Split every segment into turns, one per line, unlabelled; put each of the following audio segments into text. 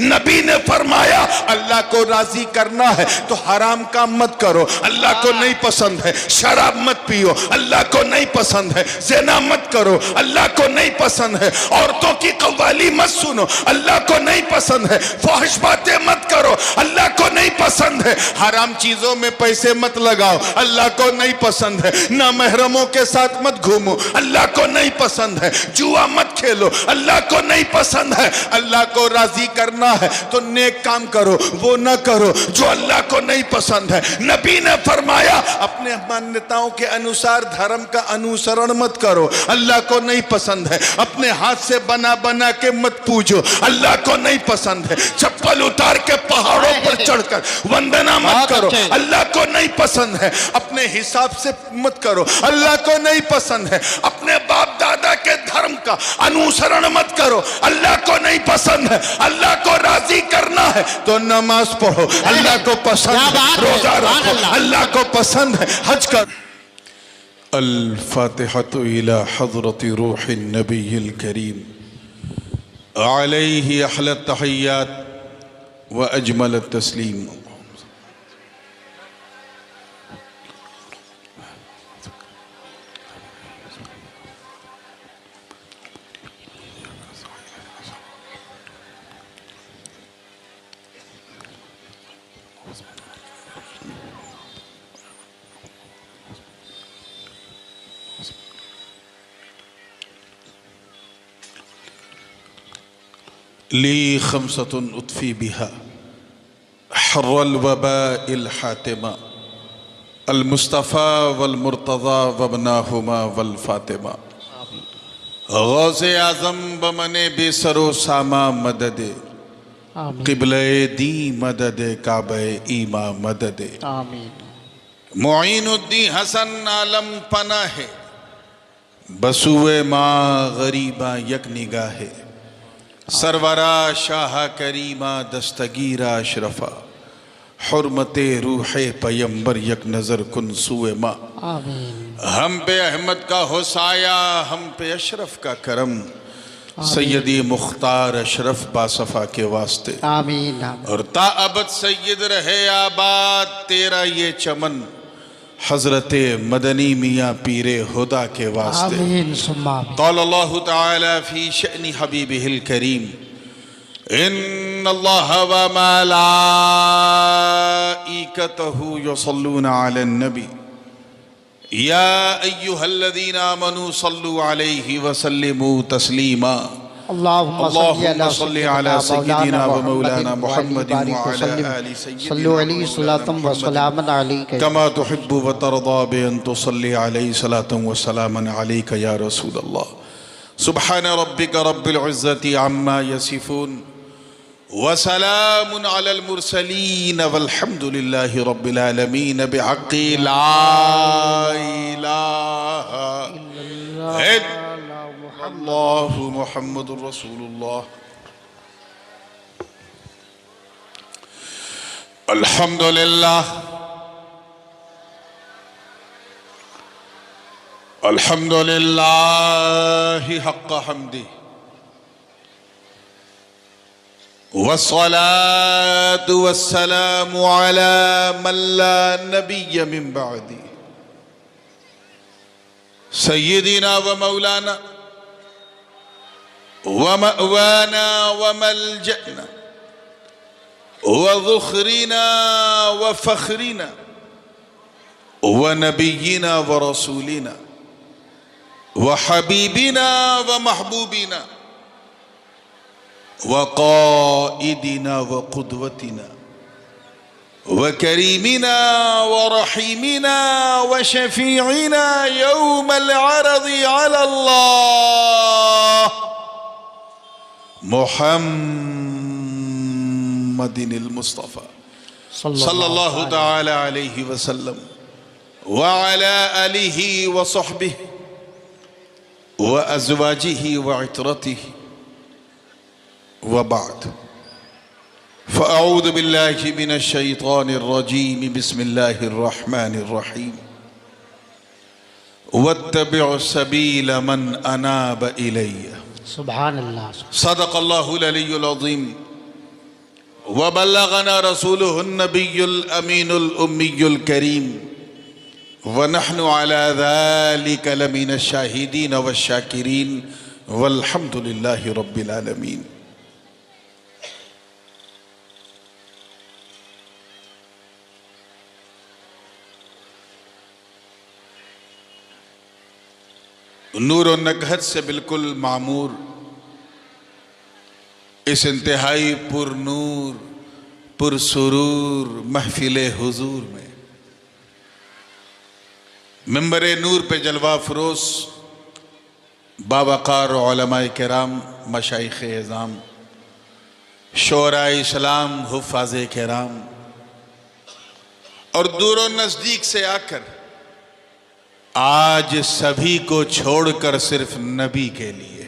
नबी ने फरमाया अल्लाह को राजी करना है तो हराम काम मत करो, अल्लाह को नहीं पसंद है। शराब मत पियो, अल्लाह को नहीं पसंद है। ज़िना मत करो, अल्लाह को नहीं पसंद है। औरतों की कव्वाली मत सुनो, अल्लाह को नहीं पसंद है। फहश बातें मत करो, अल्लाह को नहीं पसंद है। हराम चीजों में पैसे मत लगाओ, अल्लाह को नहीं पसंद है। ना महरमों के साथ मत घूमो, अल्लाह को नहीं पसंद है। जुआ मत खेलो, अल्लाह को नहीं पसंद है। अल्लाह को राजी करना है तो नेक काम करो, वो ना करो जो अल्लाह को नहीं पसंद है। नबी ने फरमाया अपने मान्यताओं के अनुसार धर्म का अनुसरण मत करो, अल्लाह को नहीं पसंद है। अपने हाथ से बना बना के मत पूजो, अल्लाह को नहीं पसंद है। चप्पल उतार के पहाड़ों पर चढ़कर वंदना मत करो, अल्लाह को नहीं पसंद है। अपने हिसाब से मत करो, अल्लाह को नहीं पसंद है। अपने बाप दादा के धर्म का अनुसरण मत करो, अल्लाह को नहीं पसंद है। अल्लाह को राजी करना है तो नमाज पढ़ो, अल्लाह को पसंद है। रोजा रखो, अल्लाह को पसंद है। हज कर। अल फातिहतु इला हज़रति रूहिन नबील करीम अलैहि अहला तहियात व अजमल तस्लीम। ली खमसतुन उतफी बिहा हर्रल वबाइल हातिमा अल मुस्तफ़ा वल मुर्तज़ा वबनाहुमा वल फातिमा गौसे आज़म बमने बेसरो सामा मददे क़िबले दी मददे काबे ईमा मददे मुईनुद्दीन हसन आलम पनाहे बसुए माँ गरीबा यक निगाहे सरवरा शाह करीमा दस्तगीरा अशरफा हुर्मते रूहे पैगंबर यक नज़र कुन सुए माँ। हम पे अहमद का होसाया, हम पे अशरफ का करम, सैयदी मुख्तार अशरफ बासफ़ा के वास्ते
आमीन।
और ताअबद सैयद रहे आबाद तेरा ये चमन, हज़रत मदनी मियाँ पीरे हुदा के वास्ते
आमीन।
क़ालल्लाहु तआला फ़ी शअनि हबीबिहिल करीम इन्नल्लाह व मलाइकतहु युसल्लूना अलन नबी या अय्युहल्लज़ीना आमनू सल्लु अलैहि व सल्लिमू तस्लीमा। अल्लाहुम्मा सल्लि अला सय्यिदिना व मौलाना मुहम्मदिन व अला आलि सय्यिदिना कमा तुहिब्बु व तर्दा बि अन तुसल्ली अलैहि सलातन व सलामन अलैका या रसूल अल्लाह। सुब्हान रब्बिका रब्बिल इज़्ज़ति अम्मा यसिफून व सलामुन अलल मुरसलीन वल्हम्दुलिल्लाहि रब्बिल आलमीन बिहक़्क़ि ला इलाहा इल्लल्लाहु मुहम्मदुर रसूलुल्लाह। अल्हम्दुलिल्लाह अल्हम्दुलिल्लाहि हक़्क़ हम्दि वस्सलातु वस्सलामु अला मन ला नबिय्य मिन बअदी सय्यिदिना व मौलाना व मअवाना व मलजअना व ज़ुख़रिना व फ़ख़रिना व नबिय्यिना व रसूलिना व हबीबिना व महबूबिना व क़ाइदिना व क़ुदवतिना व करीमिना व रहीमिना व शफ़ीइना यौमल अरज़ि अलल्लाह मुहम्मदिनिल मुस्तफ़ा सल्लल्लाहु तआला अलैहि वसल्लम व अला आलिहि व सहबिहि व अज़वाजिहि व इतरतिहि व बाद फ़अऊज़ु बिल्लाहि मिनश शैतानिर रजीम बिस्मिल्लाहिर रहमानिर रहीम वत्तबिअ सबील मन अनाब इलैया।
सुभान अल्लाह।
सदक़ल्लाहुल अलीयुल अज़ीम वबल्लगना रसूलुहुन नबियुल अमीनुल उम्मियुल करीम व नहनु अला ज़ालिका लमिनश शाहिदीन वश्शाकिरीन वल्हम्दुलिल्लाहि रब्बिल आलमीन। नूर और नकहत से बिल्कुल मामूर इस इंतहाई पुरनूर पुरसुरूर महफिले हुजूर में मिंबरे नूर पे जलवा फरोस बावकार उलमाए किराम मशाइख एज़ाम शोराए इस्लाम हुफ़ाज़े किराम और दूर और नज़दीक से आकर आज सभी को छोड़कर सिर्फ नबी के लिए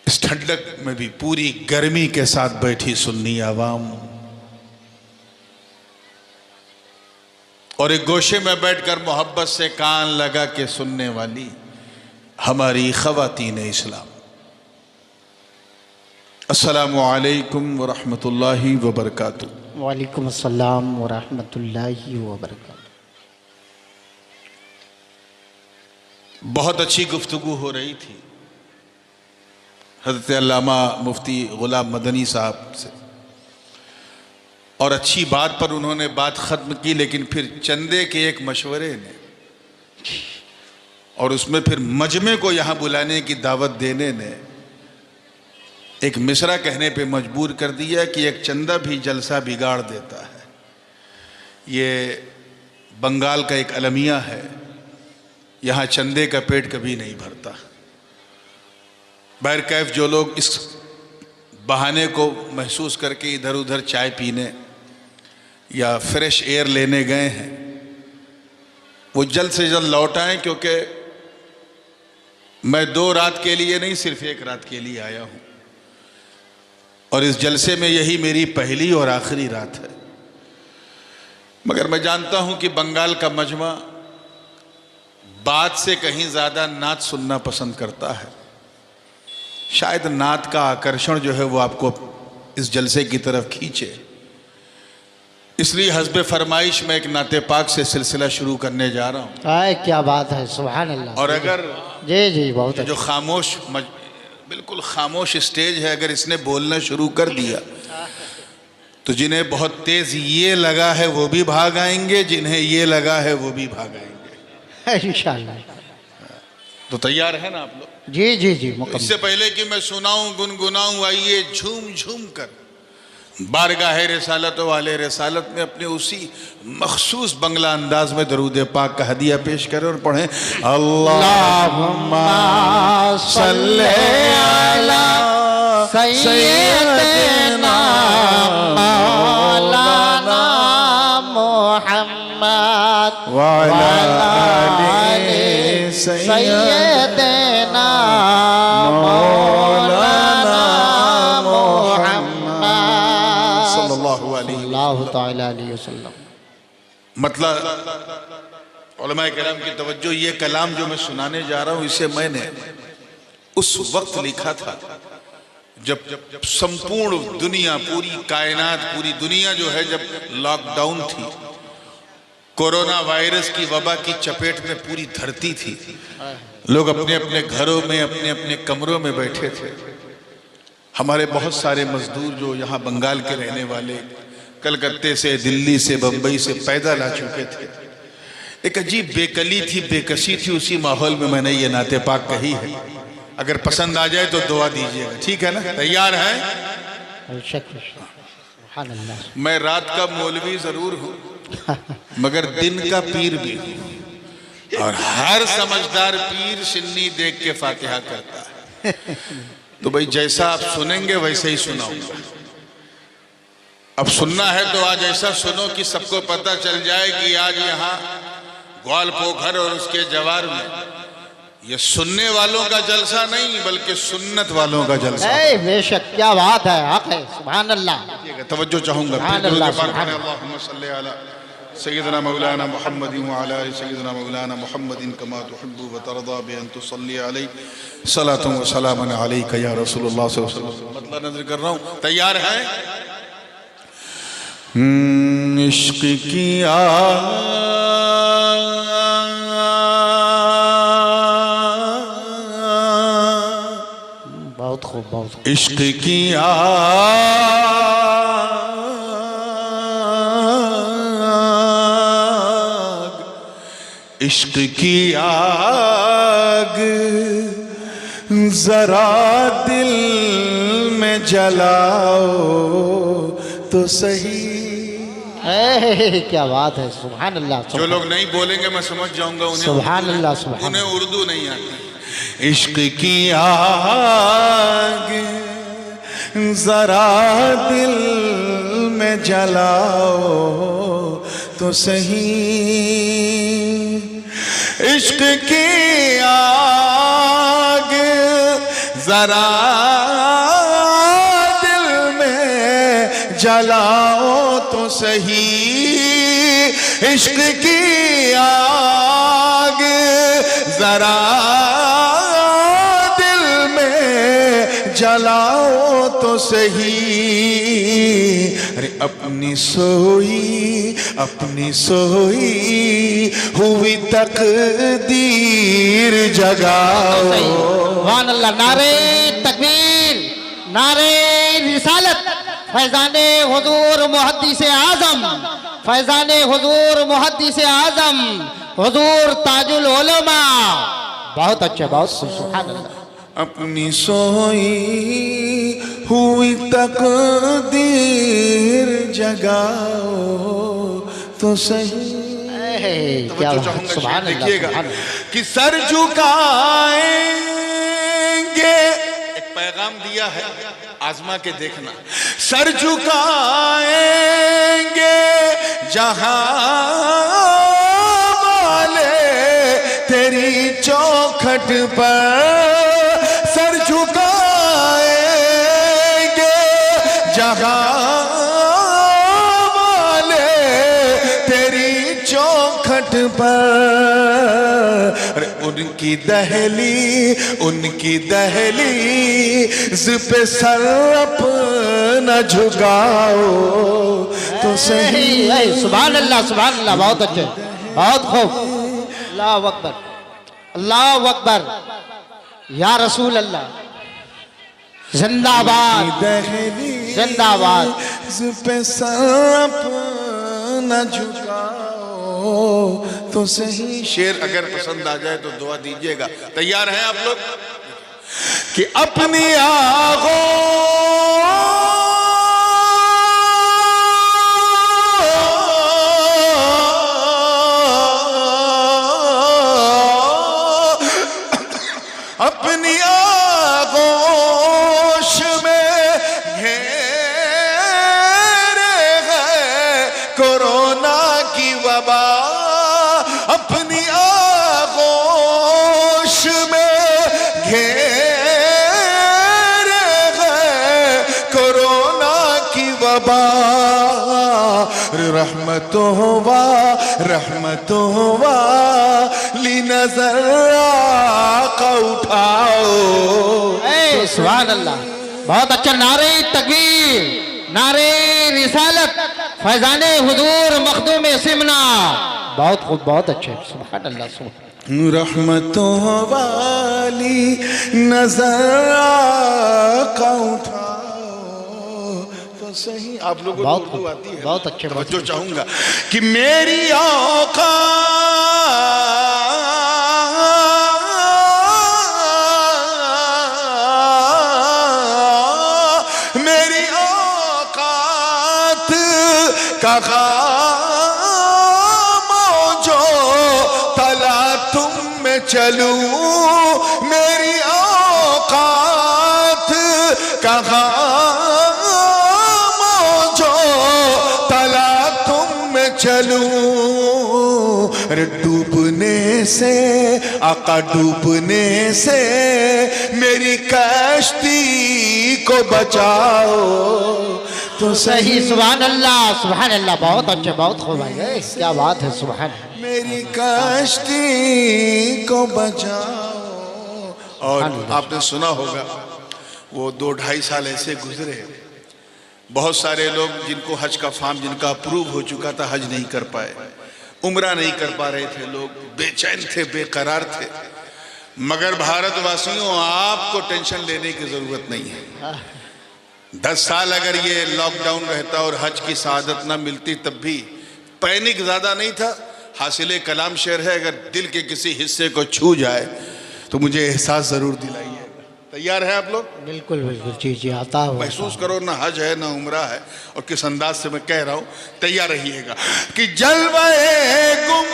इस ठंडक में भी पूरी गर्मी के साथ बैठी सुन्नी आवाम और एक गोशे में बैठकर मोहब्बत से कान लगा के सुनने वाली हमारी ख़वातीन इस्लाम, अस्सलामु अलैकुम व रहमतुल्लाहि व बरकातुहू।
वालेकुम अस्सलाम व रहमतुल्लाहि व बरकातुहू।
बहुत अच्छी गुफ्तगू हो रही थी हज़रत अल्लामा मुफ्ती गुलाम मदनी साहब से और अच्छी बात पर उन्होंने बात ख़त्म की, लेकिन फिर चंदे के एक मशवरे ने और उसमें फिर मजमे को यहाँ बुलाने की दावत देने ने एक मिसरा कहने पे मजबूर कर दिया कि एक चंदा भी जलसा बिगाड़ देता है। ये बंगाल का एक अलमिया है, यहाँ चंदे का पेट कभी नहीं भरता। बहरकैफ जो लोग इस बहाने को महसूस करके इधर उधर चाय पीने या फ्रेश एयर लेने गए हैं वो जल्द से जल्द लौट आएं, क्योंकि मैं 2 रात के लिए नहीं सिर्फ 1 रात के लिए आया हूँ और इस जलसे में यही मेरी पहली और आखिरी रात है। मगर मैं जानता हूँ कि बंगाल का मजमा बात से कहीं ज़्यादा नात सुनना पसंद करता है। शायद नात का आकर्षण जो है वो आपको इस जलसे की तरफ खींचे, इसलिए हस्बे फरमाइश में एक नाते पाक से सिलसिला शुरू करने जा रहा हूँ।
आए क्या बात है, सुभान अल्लाह।
और अगर
जी जी बहुत
जो खामोश बिल्कुल खामोश स्टेज है, अगर इसने बोलना शुरू कर दिया तो जिन्हें बहुत तेज ये लगा है वो भी भाग आएंगे, जिन्हें ये लगा है वो भी भाग आएंगे
इंशाअल्लाह।
तो तैयार है ना आप लोग?
जी जी जी
तो इससे पहले कि मैं सुनाऊं गुनगुनाऊं, आइए झूम झूम कर बारगाह रिसालत वाले रिसालत में अपने उसी मखसूस बंगला अंदाज में दरूद पाक का हदिया पेश करें और पढ़ें अल्लाहुम्मा सल्ले अला सय्यदना मौलाना
मुहम्मद
व अला आलि
सय्यदना मौलाना मुहम्मद
सल्लल्लाहु अलैहि
वसल्लम।
मतलब उलमाए किराम की तवज्जो, ये कलाम जो मैं सुनाने जा रहा हूँ इसे मैंने उस वक्त लिखा था जब संपूर्ण दुनिया, पूरी कायनात, पूरी दुनिया जो है जब लॉकडाउन थी, कोरोना वायरस की वबा की चपेट में पूरी धरती थी, लोग अपने अपने घरों में अपने अपने कमरों में बैठे थे। हमारे बहुत सारे मजदूर जो यहाँ बंगाल के रहने वाले कलकत्ते से, दिल्ली से, बम्बई से पैदल आ चुके थे, एक अजीब बेकली थी, बेकसी थी। उसी माहौल में मैंने ये नाते पाक कही है। अगर पसंद आ जाए तो दुआ दीजिएगा, ठीक है ना? तैयार है? मैं रात का मौलवी जरूर हूँ मगर दिन का पीर भी हूँ, और हर समझदार पीर सिन्नी देख के फातिहा करता है। तो भाई जैसा आप सुनेंगे वैसे ही सुनाऊंगा। अब सुनना है तो आज ऐसा सुनो कि सबको पता चल जाए कि आज यहाँ ग्वाल पोखर और उसके जवार में ये सुनने वालों का जलसा नहीं बल्कि सुन्नत वालों का जलसा है।
बेशक, क्या बात है, हक है, सुभान अल्लाह।
तवज्जो चाहूंगा। सय्यदना मौलाना मुहम्मद व अला आलि सय्यदना मौलाना मुहम्मदिन कमा तुहिब्बु व तरदा बि अन तुसल्ली अलैहि सलातु व सलामन अलैका या रसूलुल्लाह सल्लल्लाहु अलैहि वसल्लम। मरतबा नजर कर रहा हूं। तैयार हैं? इश्क की
बहुत खूब, बहुत खूब।
इश्क की आग, इश्क की आग जरा दिल में जलाओ तो सही।
क्या बात है, सुभान अल्लाह।
जो लोग नहीं बोलेंगे मैं समझ जाऊंगा
सुभान अल्लाह, सुभान
उन्हें उर्दू नहीं आती। इश्क की आग जरा दिल में जलाओ तो सही। इश्क की आग जरा दिल में जलाओ तो सही। इश्क की आग जरा दिल में जलाओ तो सही। अरे अपनी सोई हुई तकदीर जगाओ।
सुभान अल्लाह। नारे तकबीर, नारे रिसालत। फैजाने हुजूर मुहद्दिस आजम, फैजाने हुजूर मुहद्दिस आजम, हुजूर ताजुल उलमा। बहुत अच्छे, बहुत सुभान अल्लाह।
अपनी सोई हुई तकदीर जगाओ तो सही।
क्या बात, सुभान अल्लाह।
देखिएगा कि सर झुकाएंगे, एक पैगाम दिया है, आजमा के देखना। सर झुकाएंगे जहां वाले तेरी चौखट पर। सर झुकाएंगे जहां वाले तेरी चौखट पर। उनकी दहलीज पे सर अपना झुकाओ तो सही।
सुभान अल्लाह, सुभान अल्लाह। बहुत अच्छे, बहुत खूब। अल्लाह अकबर, अल्लाह अकबर। या रसूल अल्लाह, जिंदाबाद, जिंदाबाद।
पे सर अपना झुकाओ तो सही। शेर अगर पसंद आ जाए तो दुआ दीजिएगा। तैयार हैं आप लोग? कि अपनी अपनी आगोश में घेरे है कोरोना की वबा। अपनी आगोश में घेरे है कोरोना की वबा। रहमतों ली नजर आका उठाओ।
सुभान अल्लाह। बहुत अच्छा। नारे तकबीर, नारे रिसालत। फैजाने हुजूर मखदूम सिमना। बहुत खूब, बहुत अच्छे। सुभान अल्लाह, सुभान।
रहमतों वाली नजर आका उठाओ तो सही। आप लोगों को उर्दू आती है?
बहुत अच्छे।
जो चाहूंगा कि मेरी औकात का जो तला तुम में चलूं। मेरी औकात का जो तला तुम में चलूं। अरे डूबने से, आका डूबने से मेरी कश्ती को बचाओ तो सही।
सुभान अल्लाह, सुभान अल्लाह। बहुत अच्छे, बहुत खूब भाई। क्या बात है, सुभान।
मेरी कश्ती को बचाओ। और आपने सुना होगा वो 2-2.5 साल ऐसे गुजरे, बहुत सारे लोग जिनको हज का फॉर्म जिनका अप्रूव हो चुका था हज नहीं कर पाए, उम्रा नहीं कर पा रहे थे, लोग बेचैन थे, बेकरार थे। मगर भारतवासियों, आपको टेंशन लेने की जरूरत नहीं है। 10 साल अगर ये लॉकडाउन रहता और हज की शहादत ना मिलती तब भी पैनिक ज्यादा नहीं था। हासिले कलाम शेर है, अगर दिल के किसी हिस्से को छू जाए तो मुझे एहसास जरूर दिलाइए। तैयार है आप लोग?
बिल्कुल बिल्कुल, जी जी, आता हो।
महसूस करो ना हज है ना उम्रा है, और किस अंदाज से मैं कह रहा हूं, तैयार रहिएगा कि जलवाए गुम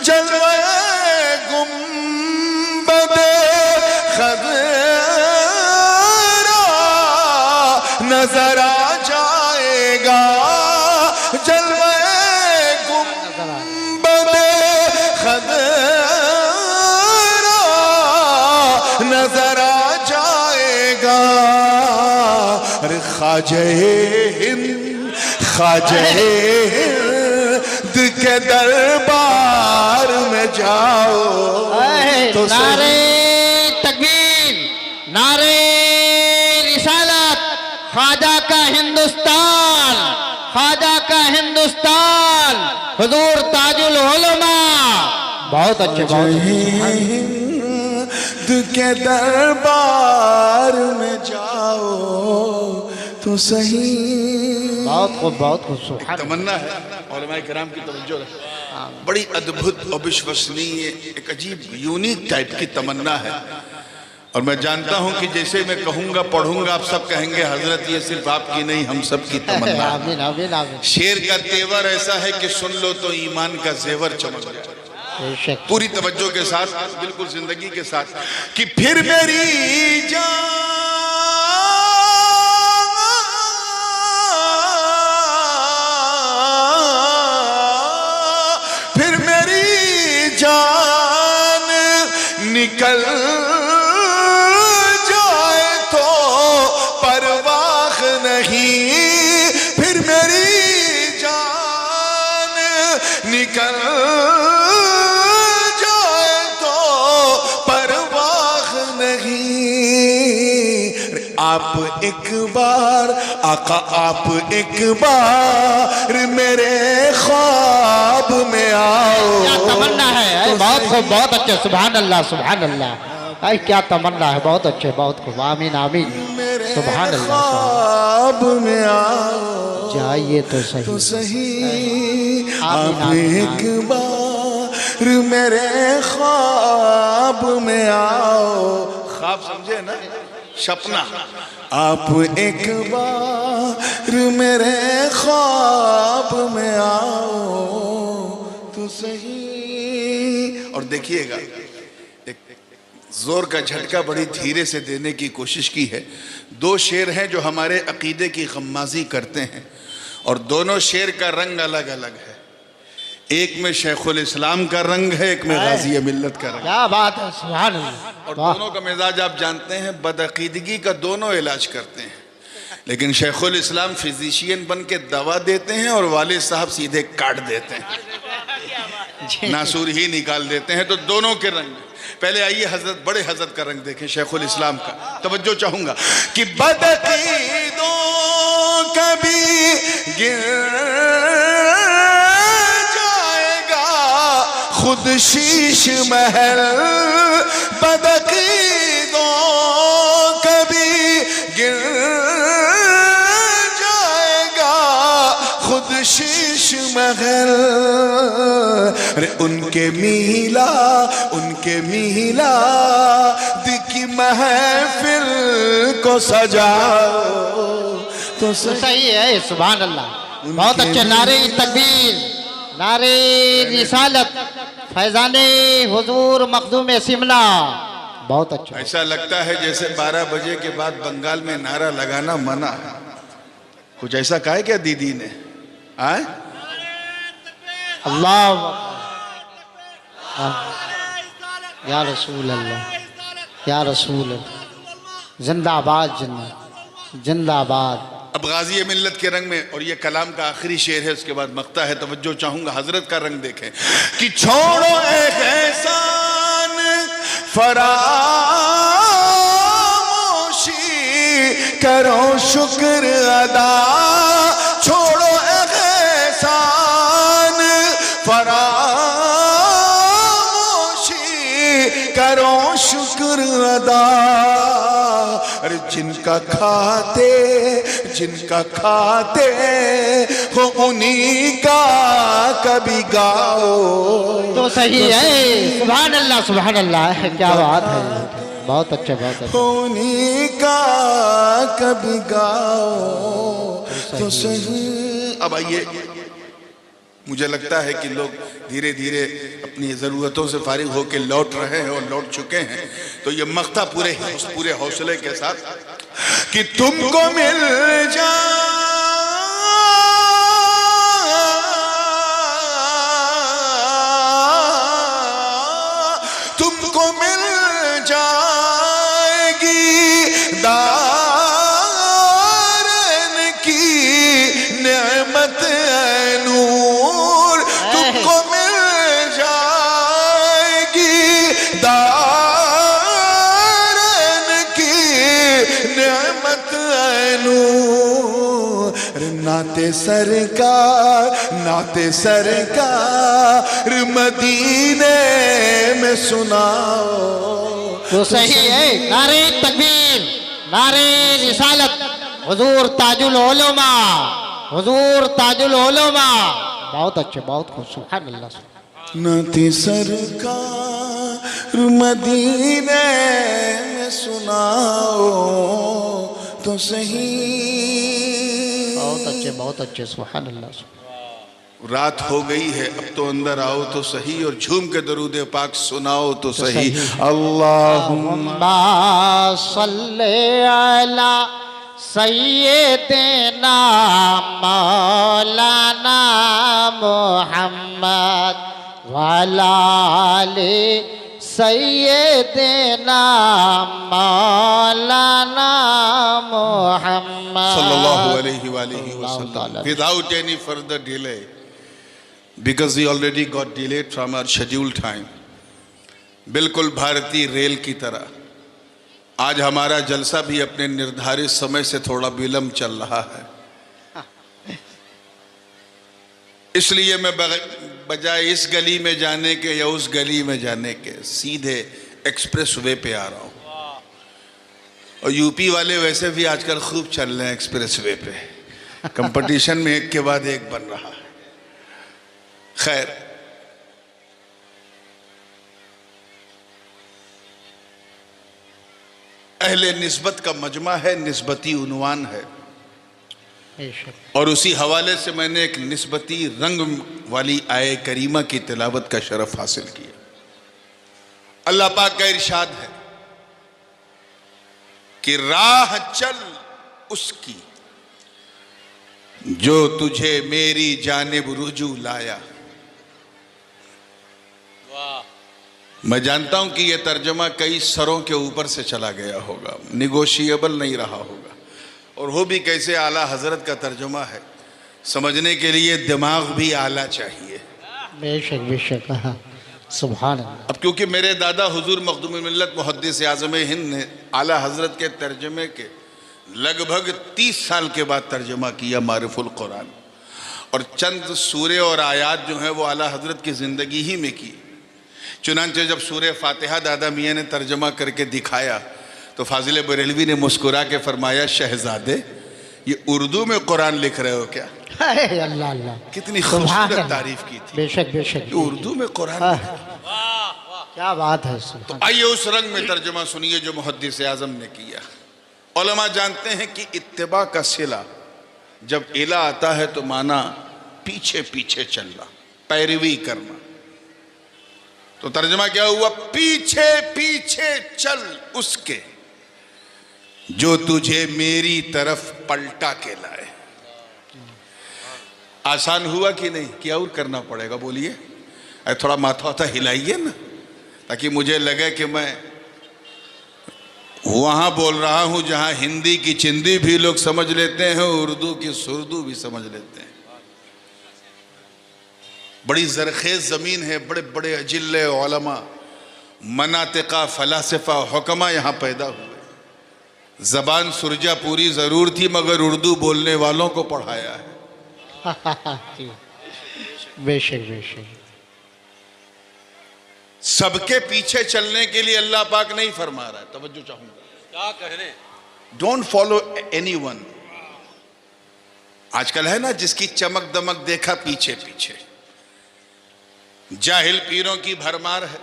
जलवाए गुंबदे खदरा नजर आ जाएगा, जलवाए गुंबदे खदरा नजर आ जाएगा। अरे ख्वाजे हिंद, ख्वाजे हिंद के दरबार में जाओ तो
नारे तकबीर, नारे रिसालत, ख्वाजा का हिंदुस्तान, ख्वाजा का हिंदुस्तान, हुजूर ताजुल उलमा। बहुत अच्छे, बहुत
हिंद के दरबार में जाओ तो सही।
बहुत खूब, बहुत खूब।
तमन्ना है उलमाए किराम की तवज्जो है, बड़ी अद्भुत और विश्वसनीय, एक अजीब यूनिक टाइप की तमन्ना है। और मैं जानता हूं कि जैसे मैं कहूंगा पढ़ूंगा आप सब कहेंगे हजरत ये सिर्फ आपकी नहीं हम सब की तमन्ना है।
आमीन आमीन आमीन।
शेर का तेवर ऐसा है कि सुन लो तो ईमान का जेवर चमक जाए। पूरी तवज्जो के साथ, बिल्कुल जिंदगी के साथ कि फिर मेरी जान निकल जाए तो परवाह नहीं, फिर मेरी जान निकल जाए तो परवाह नहीं। आप एक बार आका, आप एक बार मेरे ख्वाब में आओ।
क्या तमन्ना है, बहुत खूब, बहुत अच्छे, सुभान अल्लाह, सुभान अल्लाह। आई क्या तमन्ना है, बहुत अच्छे, बहुत खूब, आमीन आमीन, सुभान अल्लाह।
ख्वाब में आओ
जाइए तो
तो
सही,
सही, आप
आमीन,
एक बार मेरे ख्वाब में आओ। ख्वाब समझे ना, सपना। आप एक बार मेरे ख्वाब में आओ तो सही। और देखिएगा, एक जोर का झटका बड़ी धीरे से देने की कोशिश की है। 2 शेर हैं जो हमारे अकीदे की गम्माजी करते हैं, और दोनों शेर का रंग अलग अलग है। एक में शेखुल इस्लाम का रंग है, एक में गाजी मिल्लत का रंग।
क्या बात है, सुभान अल्लाह।
और दोनों का मिजाज आप जानते हैं, बदअकीदगी का दोनों इलाज करते हैं। लेकिन शेखुल इस्लाम फिजिशियन बन के दवा देते हैं और वालिद साहब सीधे काट देते हैं, नासूर ही निकाल देते हैं। तो दोनों के रंग। पहले आइए हजरत, बड़े हजरत का रंग देखें, शेखुल इस्लाम का। तवज्जो चाहूंगा कि बदअकीदों कभी गिर खुद शीश महल, बदअकीदों कभी गिर जाएगा खुद शीश महल। अरे उनके मीला, उनके मीला की महफिल को सजाओ तो
सही है, सुभान अल्लाह। बहुत अच्छे, नारे तकबीर, नारे रिसालत, फैजाने हुजूर मखदूम सिमला। बहुत अच्छा।
ऐसा लगता है जैसे 12 बजे के बाद बंगाल में नारा लगाना मना है। कुछ ऐसा कहा है क्या दीदी ने? आए
अल्लाह या रसूल अल्लाह, या रसूल अल्लाह। जिंदाबाद, जिंदाबाद।
अब गाजी मिल्लत के रंग में, और ये कलाम का आखिरी शेर है, उसके बाद मक्ता है, तवज्जो चाहूंगा, हजरत का रंग देखें कि छोड़ो एहसान फरामोशी करो शुक्र अदा, छोड़ो एहसान फरामोशी करो शुक्र अदा। अरे जिनका खाते हो उन्हीं का कभी गाओ
तो सही है। सुभान अल्लाह, सुभान अल्लाह, क्या बात है, बहुत अच्छे, बहुत अच्छे।
उन्हीं का कभी गाओ तो सही। अब आइए, मुझे लगता है कि लोग धीरे धीरे अपनी ज़रूरतों से फारिग होकर लौट रहे हैं और लौट चुके हैं, तो ये मख्ता पूरे हौसले के साथ कि तुमको मिल तुमको मिल जाएगी दारन की नेमत नूर, तुमको मिल जाएगी दारन की नेमत नूर। नाते सरकार मदीने में सुनाओ
तो सही है। नारे तकबीर, नारे रिसालत, हुजूर ताजुल उलमा, हुजूर ताजुल उलमा। बहुत अच्छे, बहुत खूब, सुभान अल्लाह।
नाते सरकार मदीने में सुनाओ तो सही।
बहुत अच्छे, बहुत अच्छे, सुभान अल्लाह।
रात हो गई है, अब तो अंदर आओ तो सही और झूम के दरूद पाक सुनाओ तो सही। अल्लाहुम्मा
सल्ले अला सय्यिदना मौलाना मुहम्मद वाला आले सय्यिदना मौलाना मुहम्मद
सल्लल्लाहु अलैहि वसल्लम। Without any further delay, because we already got delayed from our scheduled time, बिल्कुल भारतीय रेल की तरह आज हमारा जलसा भी अपने निर्धारित समय से थोड़ा विलंब चल रहा है। इसलिए मैं बजाय इस गली में जाने के या उस गली में जाने के सीधे एक्सप्रेस वे पे आ रहा हूँ। और यूपी वाले वैसे भी आजकल खूब चल रहे हैं एक्सप्रेस वे पे, कंपटीशन में एक के बाद एक बन रहा है। खैर, अहले निस्बत का मजमा है, निस्बती उन्वान है, और उसी हवाले से मैंने एक निस्बती रंग वाली आये करीमा की तिलावत का शरफ हासिल किया। अल्लाह पाक का इरशाद है कि राह चल उसकी जो तुझे मेरी जानिब रुजू लाया। मैं जानता हूं कि यह तर्जमा कई सरों के ऊपर से चला गया होगा, निगोशिएबल नहीं रहा होगा, और वो भी कैसे आला हजरत का तर्जुमा है, समझने के लिए दिमाग भी आला चाहिए।
बेशक बेशक, सुभान अल्लाह।
अब क्योंकि मेरे दादा हुजूर मखदूम मिल्लत मुहद्दिस आज़म हिंद ने आला हजरत के तर्जमे के लगभग 30 साल के बाद तर्जमा किया मारिफुल कुरान, और चंद सूरे और आयात जो हैं वो आला हजरत की ज़िंदगी ही में की। चुनांचे जब सूरे फातिहा दादा मियाँ ने तर्जमा करके दिखाया तो फाजिल बरेलवी ने मुस्कुरा के फरमाया, शहजादे ये उर्दू में कुरान लिख रहे हो क्या?
अल्लाह अल्लाह,
कितनी खूबसूरत तारीफ की थी।
बेशक बेशक,
उर्दू में कुरान,
क्या बात है।
तो आइए उस रंग में तर्जमा सुनिए जो मुहद्दिस आज़म ने किया। उलमा जानते हैं कि इत्तिबा का सिला जब इला आता है तो माना पीछे पीछे चलना, पैरवी करना। तो तर्जमा क्या हुआ? पीछे पीछे चल उसके जो तुझे मेरी तरफ पलटा के लाए। आसान हुआ कि नहीं? क्या और करना पड़ेगा? बोलिए। अरे थोड़ा माथा वाथा हिलाइए ना, ताकि मुझे लगे कि मैं वहां बोल रहा हूं जहां हिंदी की चिंदी भी लोग समझ लेते हैं, उर्दू की सुर्दू भी समझ लेते हैं। बड़ी जरखेज जमीन है, बड़े बड़े अजिल्ले उलमा, मनातिका, फलासफा, हुक्मा यहाँ पैदा हुए। जबान सुरजापुरी जरूर थी मगर उर्दू बोलने वालों को पढ़ाया है।
बेशक बेशक।
सबके पीछे चलने के लिए अल्लाह पाक नहीं फरमा रहा है। तवज्जो चाहूंगा,
क्या कह रहे?
Don't follow anyone. आजकल है ना, जिसकी चमक दमक देखा पीछे पीछे। जाहिल पीरों की भरमार है।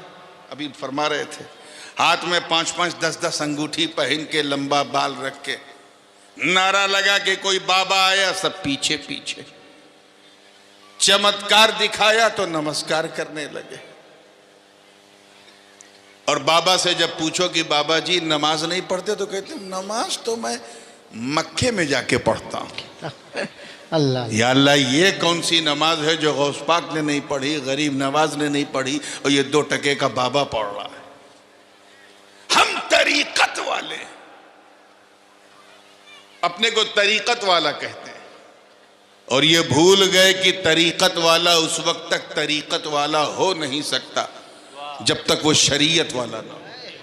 अभी फरमा रहे थे, हाथ में 5-5, 10-10 अंगूठी पहन के, लंबा बाल रख के, नारा लगा के कोई बाबा आया, सब पीछे पीछे। चमत्कार दिखाया तो नमस्कार करने लगे। और बाबा से जब पूछो कि बाबा जी नमाज नहीं पढ़ते, तो कहते नमाज तो मैं मक्के में जाके पढ़ता हूं।
अल्लाह,
या अल्लाह, ये कौन सी नमाज है जो गौस पाक ने नहीं पढ़ी, गरीब नवाज ने नहीं पढ़ी, और ये 2 टके का बाबा पढ़ रहा है। हम तरीकत वाले, अपने को तरीकत वाला कहते हैं, और ये भूल गए कि तरीकत वाला उस वक्त तक तरीकत वाला हो नहीं सकता जब तक वो शरीयत वाला ना हो।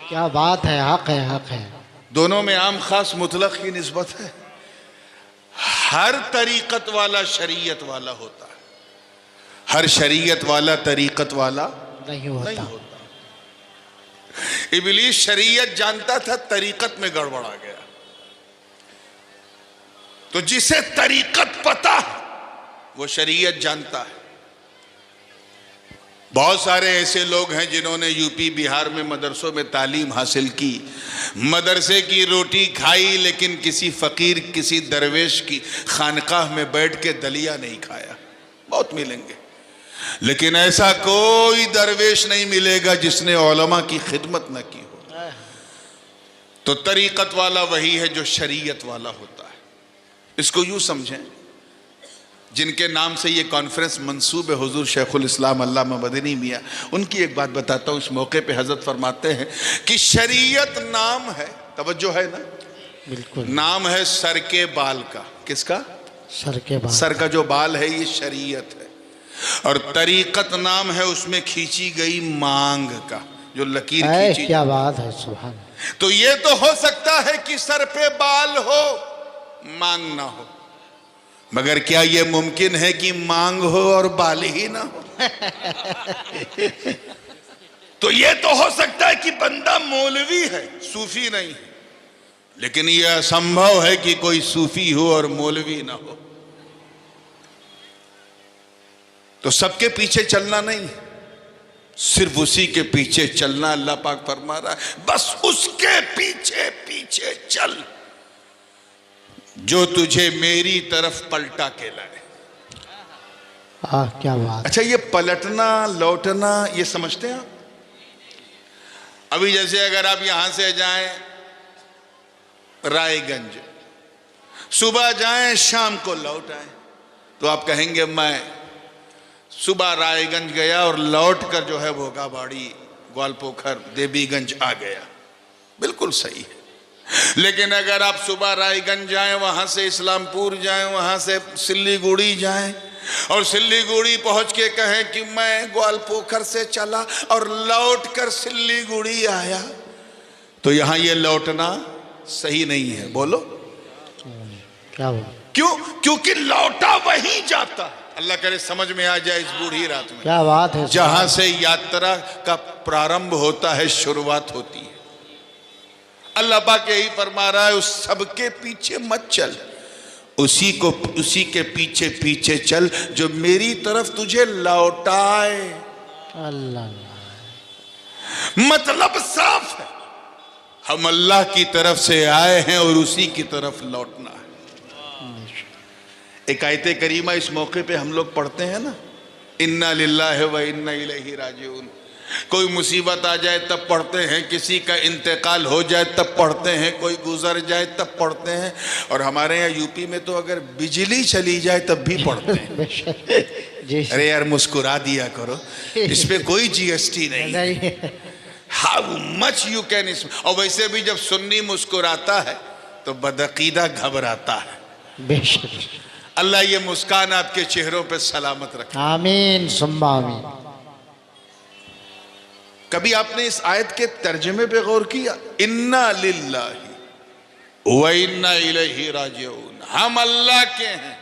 क्या बात है, हक है, हक है।
दोनों में आम खास मुतलक की निस्बत है। हर तरीकत वाला शरीयत वाला होता है, हर शरीयत वाला तरीकत वाला
नहीं
नहीं
होता।
होता। इब्लीस शरीयत जानता था, तरीकत में गड़बड़ आ गया। तो जिसे तरीकत पता है वो शरीयत जानता है। बहुत सारे ऐसे लोग हैं जिन्होंने यूपी बिहार में मदरसों में तालीम हासिल की, मदरसे की रोटी खाई, लेकिन किसी फकीर, किसी दरवेश की खानकाह में बैठ के दलिया नहीं खाया। बहुत मिलेंगे, लेकिन ऐसा कोई दरवेश नहीं मिलेगा जिसने उलमा की खिदमत न की हो। तो तरीकत वाला वही है जो शरीयत वाला होता है। इसको यूं समझें, जिनके नाम से ये कॉन्फ्रेंस मंसूब है, हुजूर शेखुल इस्लाम अल्लामा मदनी मियाँ, उनकी एक बात बताता हूँ। इस मौके पे हजरत फरमाते हैं कि शरीयत नाम है, तवज्जो है ना,
बिल्कुल,
नाम है सर के बाल का। किसका?
सर के बाल।
सर का जो बाल है ये शरीयत है। और तरीकत नाम है उसमें खींची गई मांग का, जो लकीर खींची।
क्या बात है, सुभान।
तो ये तो हो सकता है कि सर पे बाल हो, मांग ना हो, मगर क्या यह मुमकिन है कि मांग हो और बाल ही ना हो? तो यह तो हो सकता है कि बंदा मौलवी है, सूफी नहीं है, लेकिन यह असंभव है कि कोई सूफी हो और मौलवी ना हो। तो सबके पीछे चलना नहीं, सिर्फ उसी के पीछे चलना। अल्लाह पाक फरमा रहा है, बस उसके पीछे पीछे चल जो तुझे मेरी तरफ पलटा के लाए।
क्या बात।
अच्छा, ये पलटना लौटना ये समझते हैं आप? अभी जैसे अगर आप यहां से जाएं रायगंज, सुबह जाएं शाम को लौट आए, तो आप कहेंगे मैं सुबह रायगंज गया और लौट कर जो है भोगाबाड़ी, ग्वालपोखर, देवीगंज आ गया। बिल्कुल सही है। लेकिन अगर आप सुबह रायगंज जाएं, वहां से इस्लामपुर जाएं, वहां से सिल्लीगुड़ी जाएं, और सिल्लीगुड़ी पहुंच के कहें कि मैं ग्वालपोखर से चला और लौट कर सिल्लीगुड़ी आया, तो यहां ये लौटना सही नहीं है। बोलो
क्या बात।
क्यों? क्योंकि लौटा वहीं जाता। अल्लाह करे समझ में आ जाए इस बूढ़ी रात में।
क्या बात है।
जहां से यात्रा का प्रारंभ होता है, शुरुआत होती है। अल्लाह पाक यही फरमा रहा है, उस सबके पीछे मत चल, उसी के पीछे पीछे चल जो मेरी तरफ तुझे लौटाए।
अल्लाह,
मतलब साफ है, हम अल्लाह की तरफ से आए हैं और उसी की तरफ लौटना है। एक आयते करीमा इस मौके पे हम लोग पढ़ते हैं ना, इन्ना लिल्लाहि व इन्ना इलैहि राजिऊन। कोई मुसीबत आ जाए तब पढ़ते हैं, किसी का इंतकाल हो जाए तब पढ़ते हैं, कोई गुजर जाए तब पढ़ते हैं, और हमारे यहाँ यूपी में तो अगर बिजली चली जाए तब भी पढ़ते हैं।
जी।
अरे यार मुस्कुरा दिया करो, इस पे कोई जीएसटी नहीं। How much you can. और वैसे भी जब सुन्नी मुस्कुराता है तो बदअकीदा घबराता है।
बेशक।
अल्लाह ये मुस्कान आपके चेहरों पे सलामत रखे।
आमीन सुम्मा आमीन।
कभी आपने इस आयत के तर्जुमे पे गौर किया? इन्ना लिल्लाहि व इन्ना इलैहि राजिऊन, हम अल्लाह के हैं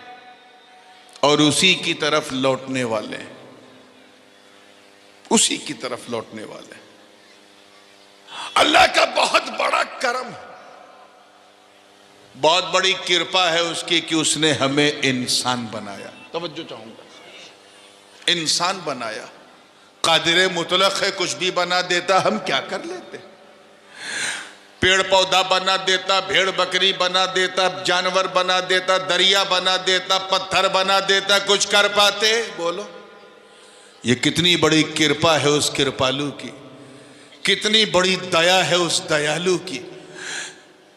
और उसी की तरफ लौटने वाले हैं, उसी की तरफ लौटने वाले हैं। अल्लाह का बहुत बड़ा करम है, बहुत बड़ी कृपा है उसकी कि उसने हमें इंसान बनाया। तवज्जो चाहूंगा, इंसान बनाया। कादिर मुतलक है, कुछ भी बना देता, हम क्या कर लेते? पेड़ पौधा बना देता, भेड़ बकरी बना देता, जानवर बना देता, दरिया बना देता, पत्थर बना देता, कुछ कर पाते? बोलो। ये कितनी बड़ी कृपा है उस कृपालु की, कितनी बड़ी दया है उस दयालु की,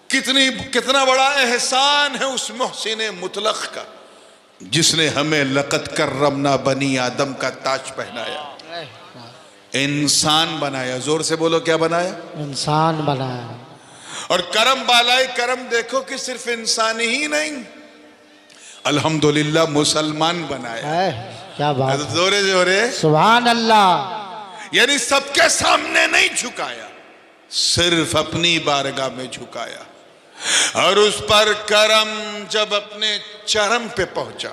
कितना बड़ा एहसान है उस मोहसिन मुतलक का जिसने हमें लक़द कर्रमना बनी आदम का ताज पहनाया, इंसान बनाया। जोर से बोलो, क्या बनाया?
इंसान बनाया।
और करम बालाई करम देखो कि सिर्फ इंसान ही नहीं, अल्हम्दुलिल्लाह मुसलमान बनाया।
क्या बात,
जोरे जोरे
सुभान अल्लाह।
यानी सबके सामने नहीं झुकाया, सिर्फ अपनी बारगाह में झुकाया। और उस पर करम जब अपने चरम पे पहुंचा,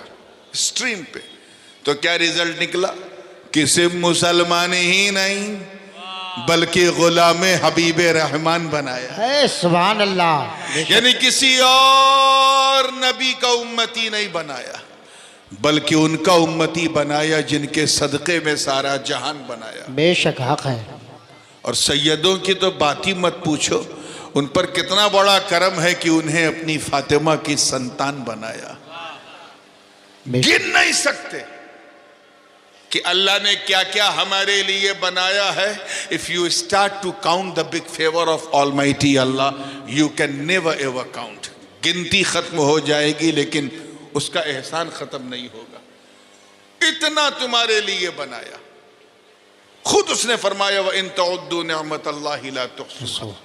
स्ट्रीम पे, तो क्या रिजल्ट निकला कि सिर्फ मुसलमान ही नहीं बल्कि गुलाम हबीब रहमान बनाया
है। सुभान अल्लाह।
यानी किसी और नबी का उम्मती नहीं बनाया बल्कि उनका उम्मती बनाया जिनके सदक़े में सारा जहान बनाया।
बेशक हक है।
और सैयदों की तो बात ही मत पूछो, उन पर कितना बड़ा करम है कि उन्हें अपनी फातिमा की संतान बनाया। गिन नहीं सकते कि अल्लाह ने क्या क्या हमारे लिए बनाया है। If you start to count the big favour of almighty Allah, you can never ever count. गिनती खत्म हो जाएगी लेकिन उसका एहसान खत्म नहीं होगा। इतना तुम्हारे लिए बनाया। खुद उसने फरमाया व इन तउद्दू निअमतल्लाहि ला तुहसूहा।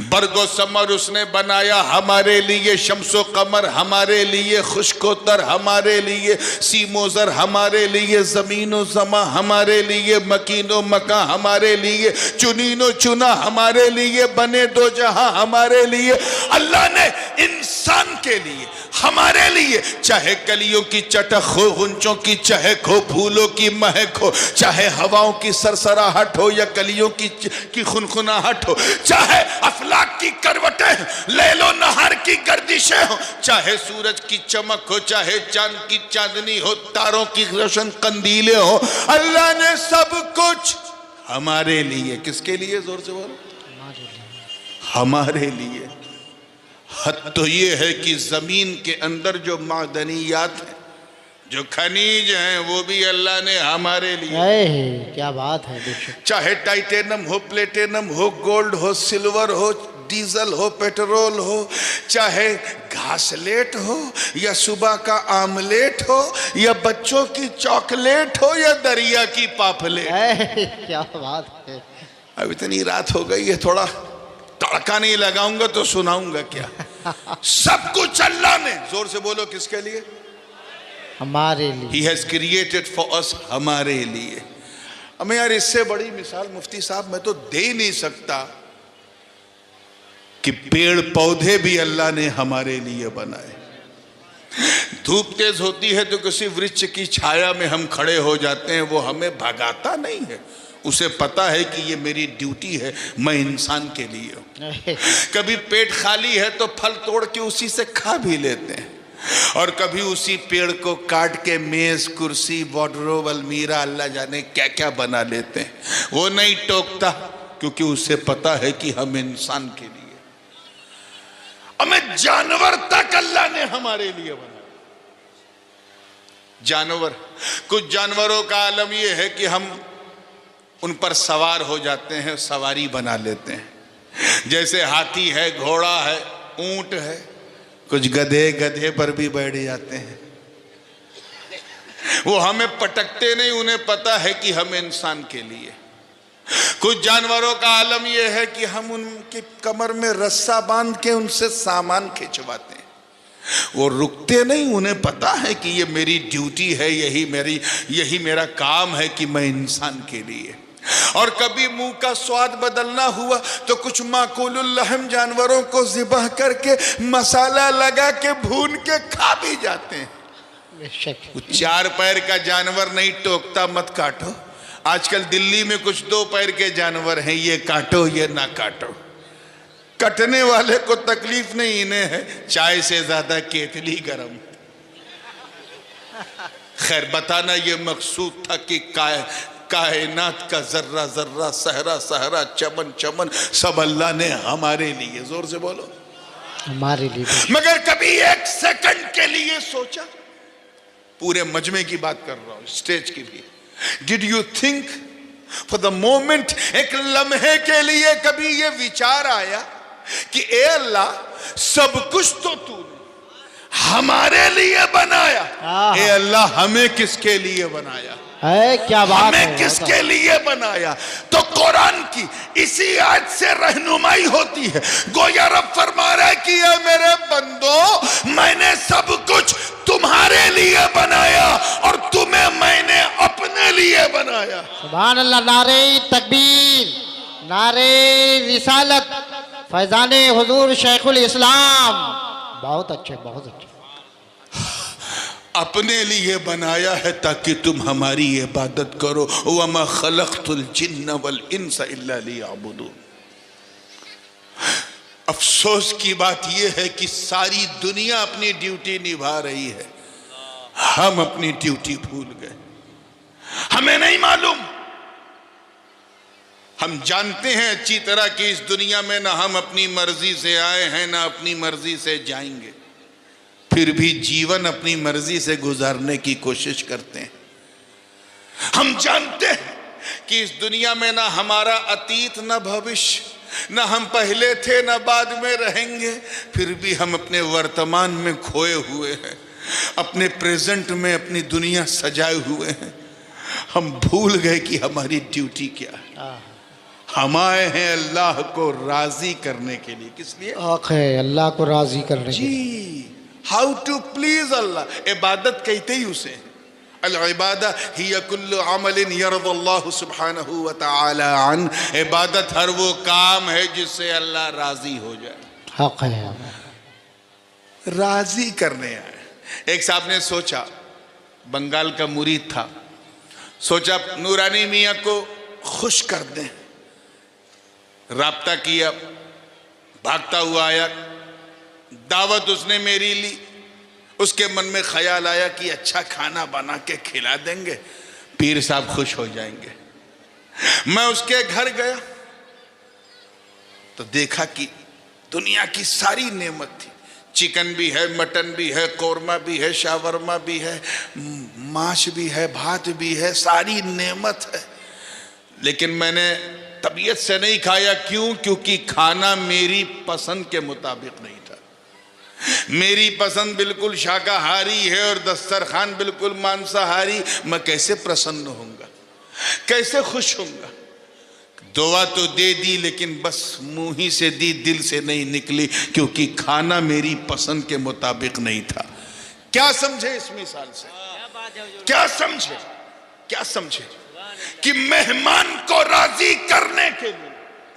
बरगो समर उसने बनाया हमारे लिए, शम्सो कमर हमारे लिए, खुशकोतर हमारे लिए, सीमोजर हमारे लिए, जमीनो जमा हमारे लिए, मकीनो मका हमारे लिए, चुनीनो चुना हमारे लिए, बने दो जहां हमारे लिए। अल्लाह ने इंसान के लिए, हमारे लिए, चाहे कलियों की चटक हो, गुंचों की चहक हो, फूलों की महक हो, चाहे हवाओं की सरसराहट हो या कलियों की खुनखुनाहट हो, चाहे अफलाक की करवटें, लैलो नहार की गर्दिशें हो, चाहे सूरज की चमक हो, चाहे चांद की चांदनी हो, तारों की रोशन कंदीलें हो, अल्लाह ने सब कुछ हमारे लिए। किसके लिए? जोर से बोलो। हमारे लिए। हद तो ये है कि जमीन के अंदर जो मादनियात है, जो खनिज हैं, वो भी अल्लाह ने हमारे लिए।
क्या बात है।
चाहे टाइटेनियम हो, प्लेटिनम हो, गोल्ड हो, सिल्वर हो, डीजल हो, पेट्रोल हो, चाहे घासलेट हो या सुबह का आमलेट हो या बच्चों की चॉकलेट हो या दरिया की पापलेट।
क्या बात है।
अब इतनी रात हो गई है, थोड़ा तड़का नहीं लगाऊंगा तो सुनाऊंगा क्या। सब कुछ अल्लाह ने। जोर से बोलो, किसके लिए?
हमारे लिए।
He has created for us, हमारे लिए। हमें यार इससे बड़ी मिसाल मुफ्ती साहब मैं तो दे ही नहीं सकता कि पेड़ पौधे भी अल्लाह ने हमारे लिए बनाए। धूप तेज होती है तो किसी वृक्ष की छाया में हम खड़े हो जाते हैं, वो हमें भगाता नहीं है, उसे पता है कि ये मेरी ड्यूटी है, मैं इंसान के लिए हूं। कभी पेट खाली है तो फल तोड़ के उसी से खा भी लेते हैं, और कभी उसी पेड़ को काट के मेज, कुर्सी, वार्डरोब, अलमीरा, अल्लाह जाने क्या क्या बना लेते हैं। वो नहीं टोकता क्योंकि उसे पता है कि हम इंसान के लिए। हमें जानवर तक अल्लाह ने हमारे लिए बनाया। जानवर, कुछ जानवरों का आलम यह है कि हम उन पर सवार हो जाते हैं, सवारी बना लेते हैं। जैसे हाथी है, घोड़ा है, ऊंट है, कुछ गधे पर भी बैठ जाते हैं। वो हमें पटकते नहीं, उन्हें पता है कि हम इंसान के लिए। कुछ जानवरों का आलम यह है कि हम उनकी कमर में रस्सा बांध के उनसे सामान खिंचवाते हैं। वो रुकते नहीं, उन्हें पता है कि ये मेरी ड्यूटी है, यही मेरा काम है कि मैं इंसान के लिए। और कभी मुंह का स्वाद बदलना हुआ तो कुछ माकूलुल लहम जानवरों को ज़िबह करके मसाला लगा के भून के खा भी जाते हैं। वो 4 पैर का जानवर नहीं टोकता, मत काटो। आजकल दिल्ली में कुछ 2 पैर के जानवर हैं, ये काटो ये ना काटो। कटने वाले को तकलीफ नहीं, इन्हें है चाय से ज्यादा केतली गरम। खैर, बताना ये मकसूद था कि कायनात का जर्रा जर्रा, सहरा सहरा, चमन चमन सब अल्लाह ने हमारे लिए, जोर से बोलो,
हमारे लिए।
मगर कभी 1 सेकंड के लिए सोचा? पूरे मजमे की बात कर रहा हूं, स्टेज की भी। Did you think for the moment, एक लम्हे के लिए कभी ये विचार आया कि ए अल्लाह, सब कुछ तो तूने हमारे लिए बनाया, ए अल्लाह हमें किसके लिए बनाया?
क्या बात है,
हमें किसके लिए बनाया? तो कुरान की इसी आयत से रहनुमाई होती है। गोया रब फरमा रहा है कि ये मेरे बंदो, मैंने सब कुछ तुम्हारे लिए बनाया और तुम्हें मैंने अपने लिए बनाया।
सुभान अल्लाह। नारे तकबीर, नारे रिसालत, फैजाने हुजूर शेखुल इस्लाम। बहुत अच्छे, बहुत अच्छे।
अपने लिए बनाया है ताकि तुम हमारी इबादत करो। वमा खलक़तुल जिन्न वल इंसा इल्ला लियअबुदून। अफसोस की बात यह है कि सारी दुनिया अपनी ड्यूटी निभा रही है, हम अपनी ड्यूटी भूल गए। हमें नहीं मालूम, हम जानते हैं अच्छी तरह कि इस दुनिया में ना हम अपनी मर्जी से आए हैं ना अपनी मर्जी से जाएंगे, फिर भी जीवन अपनी मर्जी से गुजारने की कोशिश करते हैं। हम जानते हैं कि इस दुनिया में ना हमारा अतीत ना भविष्य, ना हम पहले थे ना बाद में रहेंगे, फिर भी हम अपने वर्तमान में खोए हुए हैं, अपने प्रेजेंट में अपनी दुनिया सजाए हुए हैं। हम भूल गए कि हमारी ड्यूटी क्या है। हम आए हैं अल्लाह को राजी करने के लिए। किस लिए?
अल्लाह को राजी करने के लिए।
जी, हाउ टू प्लीज अल्लाह। इबादत कहते ही उसे, अल इबादा हिया कुल्लु अमलिन यरदल्लाहु सुब्हानहु व तआला अन। इबादत हर वो काम है जिससे अल्लाह राजी हो जाए।
हक है,
राजी करने आए। एक साहब ने सोचा, बंगाल का मुरीद था, सोचा नूरानी मियाँ को खुश कर दें। राब्ता किया, भागता हुआ आया, दावत उसने मेरी ली। उसके मन में ख्याल आया कि अच्छा खाना बना के खिला देंगे, पीर साहब खुश हो जाएंगे। मैं उसके घर गया तो देखा कि दुनिया की सारी नेमत थी। चिकन भी है, मटन भी है, कौरमा भी है, शावरमा भी है, मांस भी है, भात भी है, सारी नेमत है। लेकिन मैंने तबीयत से नहीं खाया। क्यों? क्योंकि खाना मेरी पसंद के मुताबिक नहीं था। मेरी पसंद बिल्कुल शाकाहारी है और दस्तरखान बिल्कुल मांसाहारी। मैं कैसे प्रसन्न होऊंगा, कैसे खुश होऊंगा? दुआ तो दे दी, लेकिन बस मुंह ही से दी, दिल से नहीं निकली, क्योंकि खाना मेरी पसंद के मुताबिक नहीं था। क्या समझे इस मिसाल से? क्या समझे? क्या समझे कि मेहमान को राजी करने के लिए,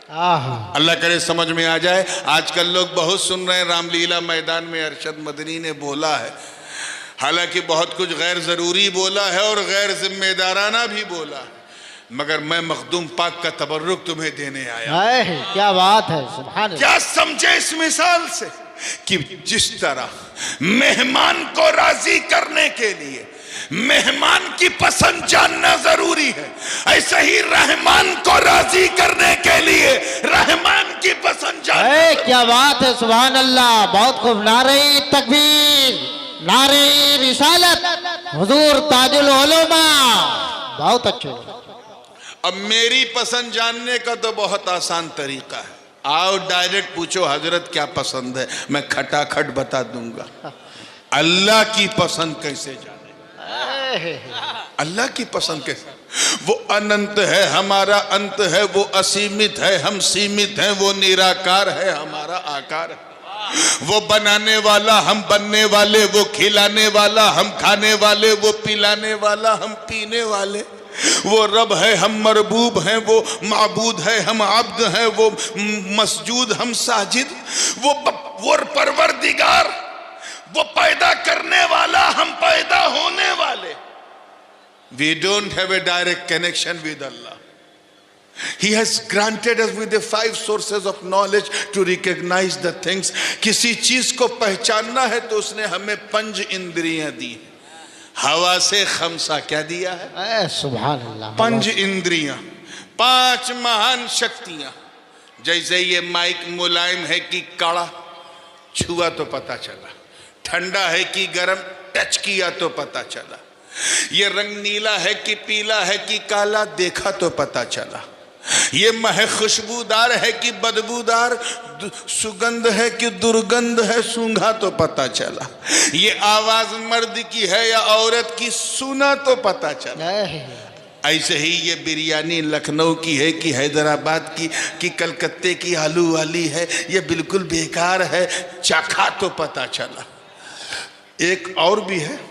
अल्लाह करे समझ में आ जाए। आजकल लोग बहुत सुन रहे हैं, रामलीला मैदान में अरशद मदनी ने बोला है, हालांकि बहुत कुछ गैर ज़रूरी बोला है और गैर जिम्मेदाराना भी बोला है, मगर मैं मखदूम पाक का तबर्रुक तुम्हें देने आया।
क्या बात है, सुभान अल्लाह।
क्या समझे इस मिसाल से कि जिस तरह मेहमान को राजी करने के लिए मेहमान की पसंद जानना जरूरी है, ऐसे ही रहमान को राजी करने के लिए रहमान की पसंद जानना।
क्या बात है, सुभान अल्लाह। बहुत खूब। नारे तकबीर, नारे रिसालत, हुजूर ताजुल उलमा। बहुत अच्छे।
अब मेरी पसंद जानने का तो बहुत आसान तरीका है। आओ डायरेक्ट पूछो हजरत क्या पसंद है, मैं खटाखट बता दूंगा। अल्लाह की पसंद कैसे जाने? अल्लाह की पसंद कैसे? वो अनंत है, हमारा अंत है। वो असीमित है, हम सीमित हैं। वो निराकार है, हमारा आकार है। वो बनाने वाला, हम बनने वाले। वो खिलाने वाला, हम खाने वाले। वो पिलाने वाला, हम पीने वाले। वो रब है, हम मरबूब हैं। वो माबूद है, हम अब्द हैं। वो मसजूद, हम साजिद। वो परवरदिगार, वो पैदा करने वाला, हम पैदा होने वाले। We don't have a direct connection with Allah. He has granted us with the 5 sources of knowledge to recognize the things. किसी चीज को पहचानना है तो उसने हमें 5 इंद्रियां दी। हवा से खमसा क्या दिया है?
सुभान अल्लाह।
5 इंद्रियां, 5 महान शक्तियां। जैसे ये माइक मुलायम है कि कड़ा, छुआ तो पता चला। ठंडा है कि गर्म, टच किया तो पता चला। ये रंग नीला है कि पीला है कि काला, देखा तो पता चला। ये महक खुशबूदार है कि बदबूदार, सुगंध है कि दुर्गंध है, सूंघा तो पता चला। ये आवाज मर्द की है या औरत की, सुना तो पता चला। ऐसे ही ये बिरयानी लखनऊ की है कि हैदराबाद की कि कलकत्ते की आलू वाली है, ये बिल्कुल बेकार है, चखा तो पता चला। एक और भी है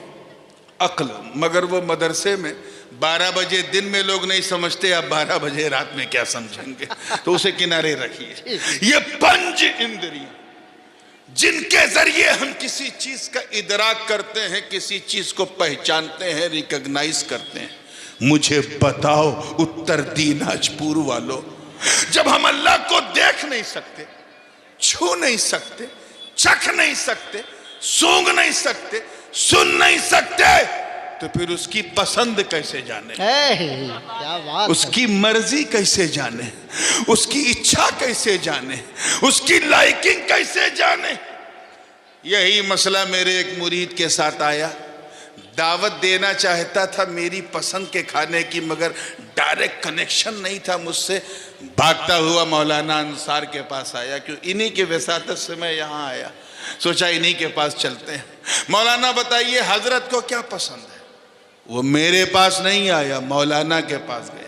अक्ल, मगर वो मदरसे में 12 बजे दिन में लोग नहीं समझते, अब 12 बजे रात में क्या समझेंगे, तो उसे किनारे रखिए। ये 5 इंद्रियां जिनके जरिए हम किसी चीज का इदराक करते हैं, किसी चीज को पहचानते हैं, रिकॉग्नाइज करते हैं। मुझे बताओ उत्तर दिनाजपुर वालों, जब हम अल्लाह को देख नहीं सकते, छू नहीं सकते, चख नहीं सकते, सूंघ नहीं सकते, सुन नहीं सकते, तो फिर उसकी पसंद कैसे जाने?
क्या बात,
उसकी मर्जी कैसे जाने? उसकी इच्छा कैसे जाने? उसकी लाइकिंग कैसे जाने? यही मसला मेरे एक मुरीद के साथ आया। दावत देना चाहता था मेरी पसंद के खाने की, मगर डायरेक्ट कनेक्शन नहीं था मुझसे। भागता हुआ मौलाना अंसार के पास आया, क्यों इन्हीं के वसातत से मैं यहाँ आया। सोचा इन्हीं के पास चलते हैं। मौलाना बताइए हजरत को क्या पसंद है? वो मेरे पास नहीं आया, मौलाना के पास गया।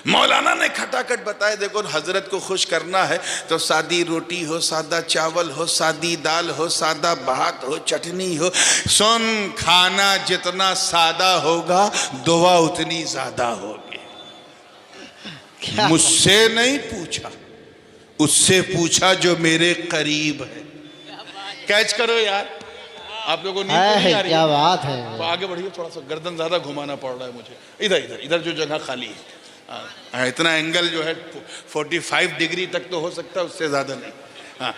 मौलाना ने खटाखट बताया, देखो हजरत को खुश करना है तो सादी रोटी हो, सादा चावल हो, सादी दाल हो, सादा भात हो, चटनी हो। सुन, खाना जितना सादा होगा दुआ उतनी ज्यादा होगी। मुझसे नहीं पूछा, उससे पूछा जो मेरे करीब है। कैच करो यार, आप लोगों को नहीं आ रही?
क्या बात है।
तो आगे बढ़िए, थोड़ा सा गर्दन ज्यादा घुमाना पड़ रहा है मुझे। इधर इधर इधर जो जगह खाली है, इतना एंगल जो है 45 डिग्री तक तो हो सकता है, उससे ज्यादा नहीं। हाँ,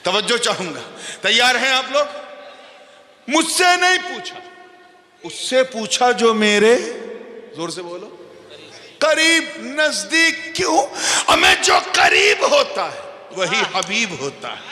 तवज्जो चाहूंगा। तैयार हैं आप लोग? मुझसे नहीं पूछा, उससे पूछा जो मेरे, जोर से बोलो, करीब, नजदीक। क्यों? हमें जो करीब होता है वही हबीब होता है।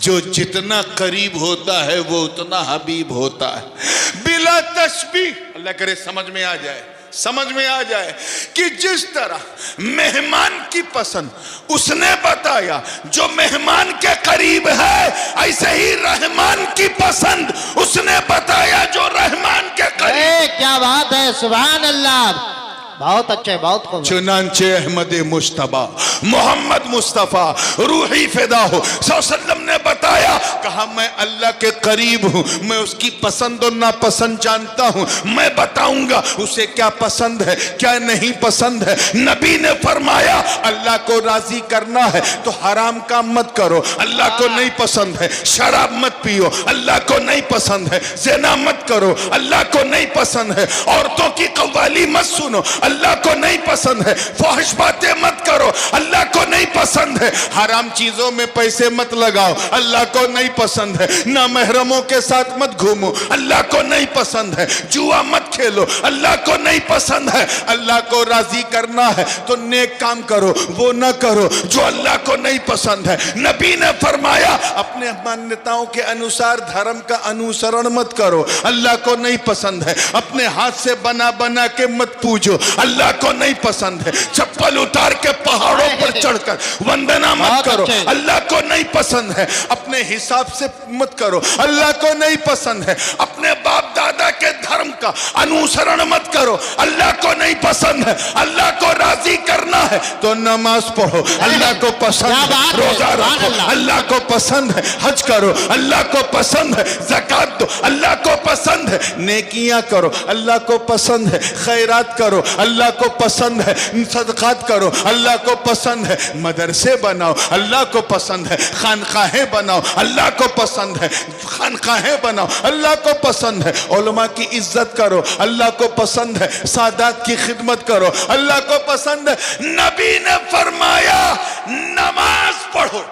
जो जितना करीब होता है वो उतना हबीब होता है। बिला तशबीह, अल्लाह करे समझ में आ जाए, समझ में आ जाए कि जिस तरह मेहमान की पसंद उसने बताया जो मेहमान के करीब है, ऐसे ही रहमान की पसंद उसने बताया जो रहमान के करीब।
क्या बात है, सुभान अल्लाह। बहुत अच्छे, बहुत खूब।
चुनांचे अहमद मुस्तफा मोहम्मद मुस्तफा रूही फिदा हो सल्लम ने बताया, कहा मैं अल्लाह के करीब हूं, मैं उसकी पसंद और नापसंद जानता हूं, मैं बताऊंगा उसे क्या पसंद है क्या नहीं पसंद है। नबी ने फरमाया अल्लाह को राजी करना है तो हराम काम मत करो, अल्लाह को नहीं पसंद है। शराब मत पियो, अल्लाह को नहीं पसंद है। ज़िना मत करो, अल्लाह को नहीं पसंद है। औरतों की कव्वाली मत सुनो, अल्लाह को नहीं पसंद है। फहश बातें मत करो, अल्लाह को नहीं पसंद है। हराम चीजों में पैसे मत लगाओ, अल्लाह को नहीं पसंद है। ना महरमों के साथ मत घूमो, अल्लाह को नहीं पसंद है। जुआ मत खेलो, अल्लाह को नहीं पसंद है। अल्लाह को राजी करना है तो नेक काम करो, वो ना करो जो अल्लाह को नहीं पसंद है। नबी ने फरमाया अपने मान्यताओं के अनुसार धर्म का अनुसरण मत करो, अल्लाह को नहीं पसंद है। अपने हाथ से बना बना के मत पूजो, अल्लाह को नहीं पसंद है। चप्पल उतार के पहाड़ों पर चढ़कर वंदना मत करो, अल्लाह को नहीं पसंद है। अपने हिसाब से मत करो, अल्लाह को नहीं पसंद है। अपने बाप दादा के धर्म का का अनुसरण मत करो। अल्लाह को नहीं पसंद है, अल्लाह को राजी करना है तो नमाज पढ़ो। अल्लाह को पसंद है रोजा रखो, अल्लाह को पसंद है हज करो, अल्लाह को पसंद है ज़कात दो, अल्लाह को पसंद है नेकियां करो, अल्लाह को पसंद है खैरात करो, अल्लाह को पसंद है सदकात करो, अल्लाह को पसंद है मदरसे बनाओ, अल्लाह को पसंद है खानकाहें बनाओ, अल्लाह को पसंद है खानकाहें बनाओ, अल्लाह को पसंद है उलमा की इज्जत करो, अल्लाह को पसंद है सादात की खिदमत करो, अल्लाह को पसंद है। नबी ने फरमाया नमाज पढ़ो।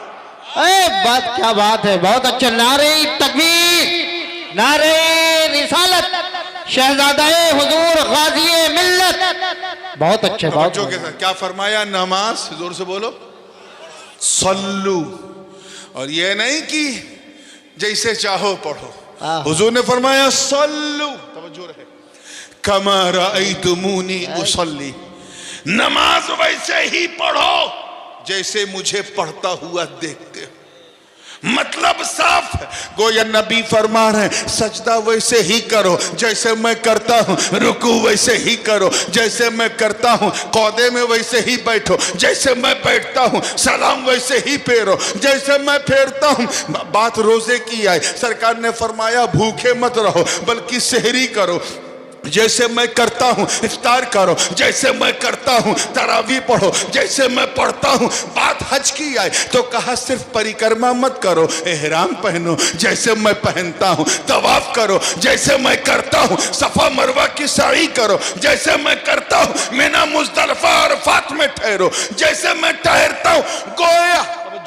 बात क्या बात है, बहुत अच्छा। नारे तकबीर, नारे रिसालत, शहजादाए हुजूर गाज़ी मिल्लत। बहुत अच्छे, बहुत
बच्चों के साथ क्या फरमाया? नमाज जोर से बोलो, सल्लू। और ये नहीं कि जैसे चाहो पढ़ो, हुजूर ने फरमाया सल्लू, तवज्जो रहे, कमा रअयतुमूनी उसल्ली, नमाज वैसे ही पढ़ो जैसे मुझे पढ़ता हुआ देखते हो। मतलब साफ है, गोया नबी फरमा रहे हैं सजदा वैसे ही करो जैसे मैं करता हूँ, रुकू वैसे ही करो जैसे मैं करता हूँ, कौदे में वैसे ही बैठो जैसे मैं बैठता हूँ, सलाम वैसे ही फेरो जैसे मैं फेरता हूँ। बात रोजे की आई, सरकार ने फरमाया भूखे मत रहो बल्कि सहरी करो जैसे मैं करता हूं, इफ्तार करो जैसे मैं करता हूं, तरावी पढ़ो जैसे मैं पढ़ता हूं। बात हज की आए तो कहा सिर्फ परिक्रमा मत करो, एहराम पहनो जैसे मैं पहनता हूं, तवाफ करो जैसे मैं करता हूं, सफा मरवा की साई करो जैसे मैं करता हूं, मिना मुज़दलिफा अरफात में ठहरो जैसे मैं ठहरता हूं।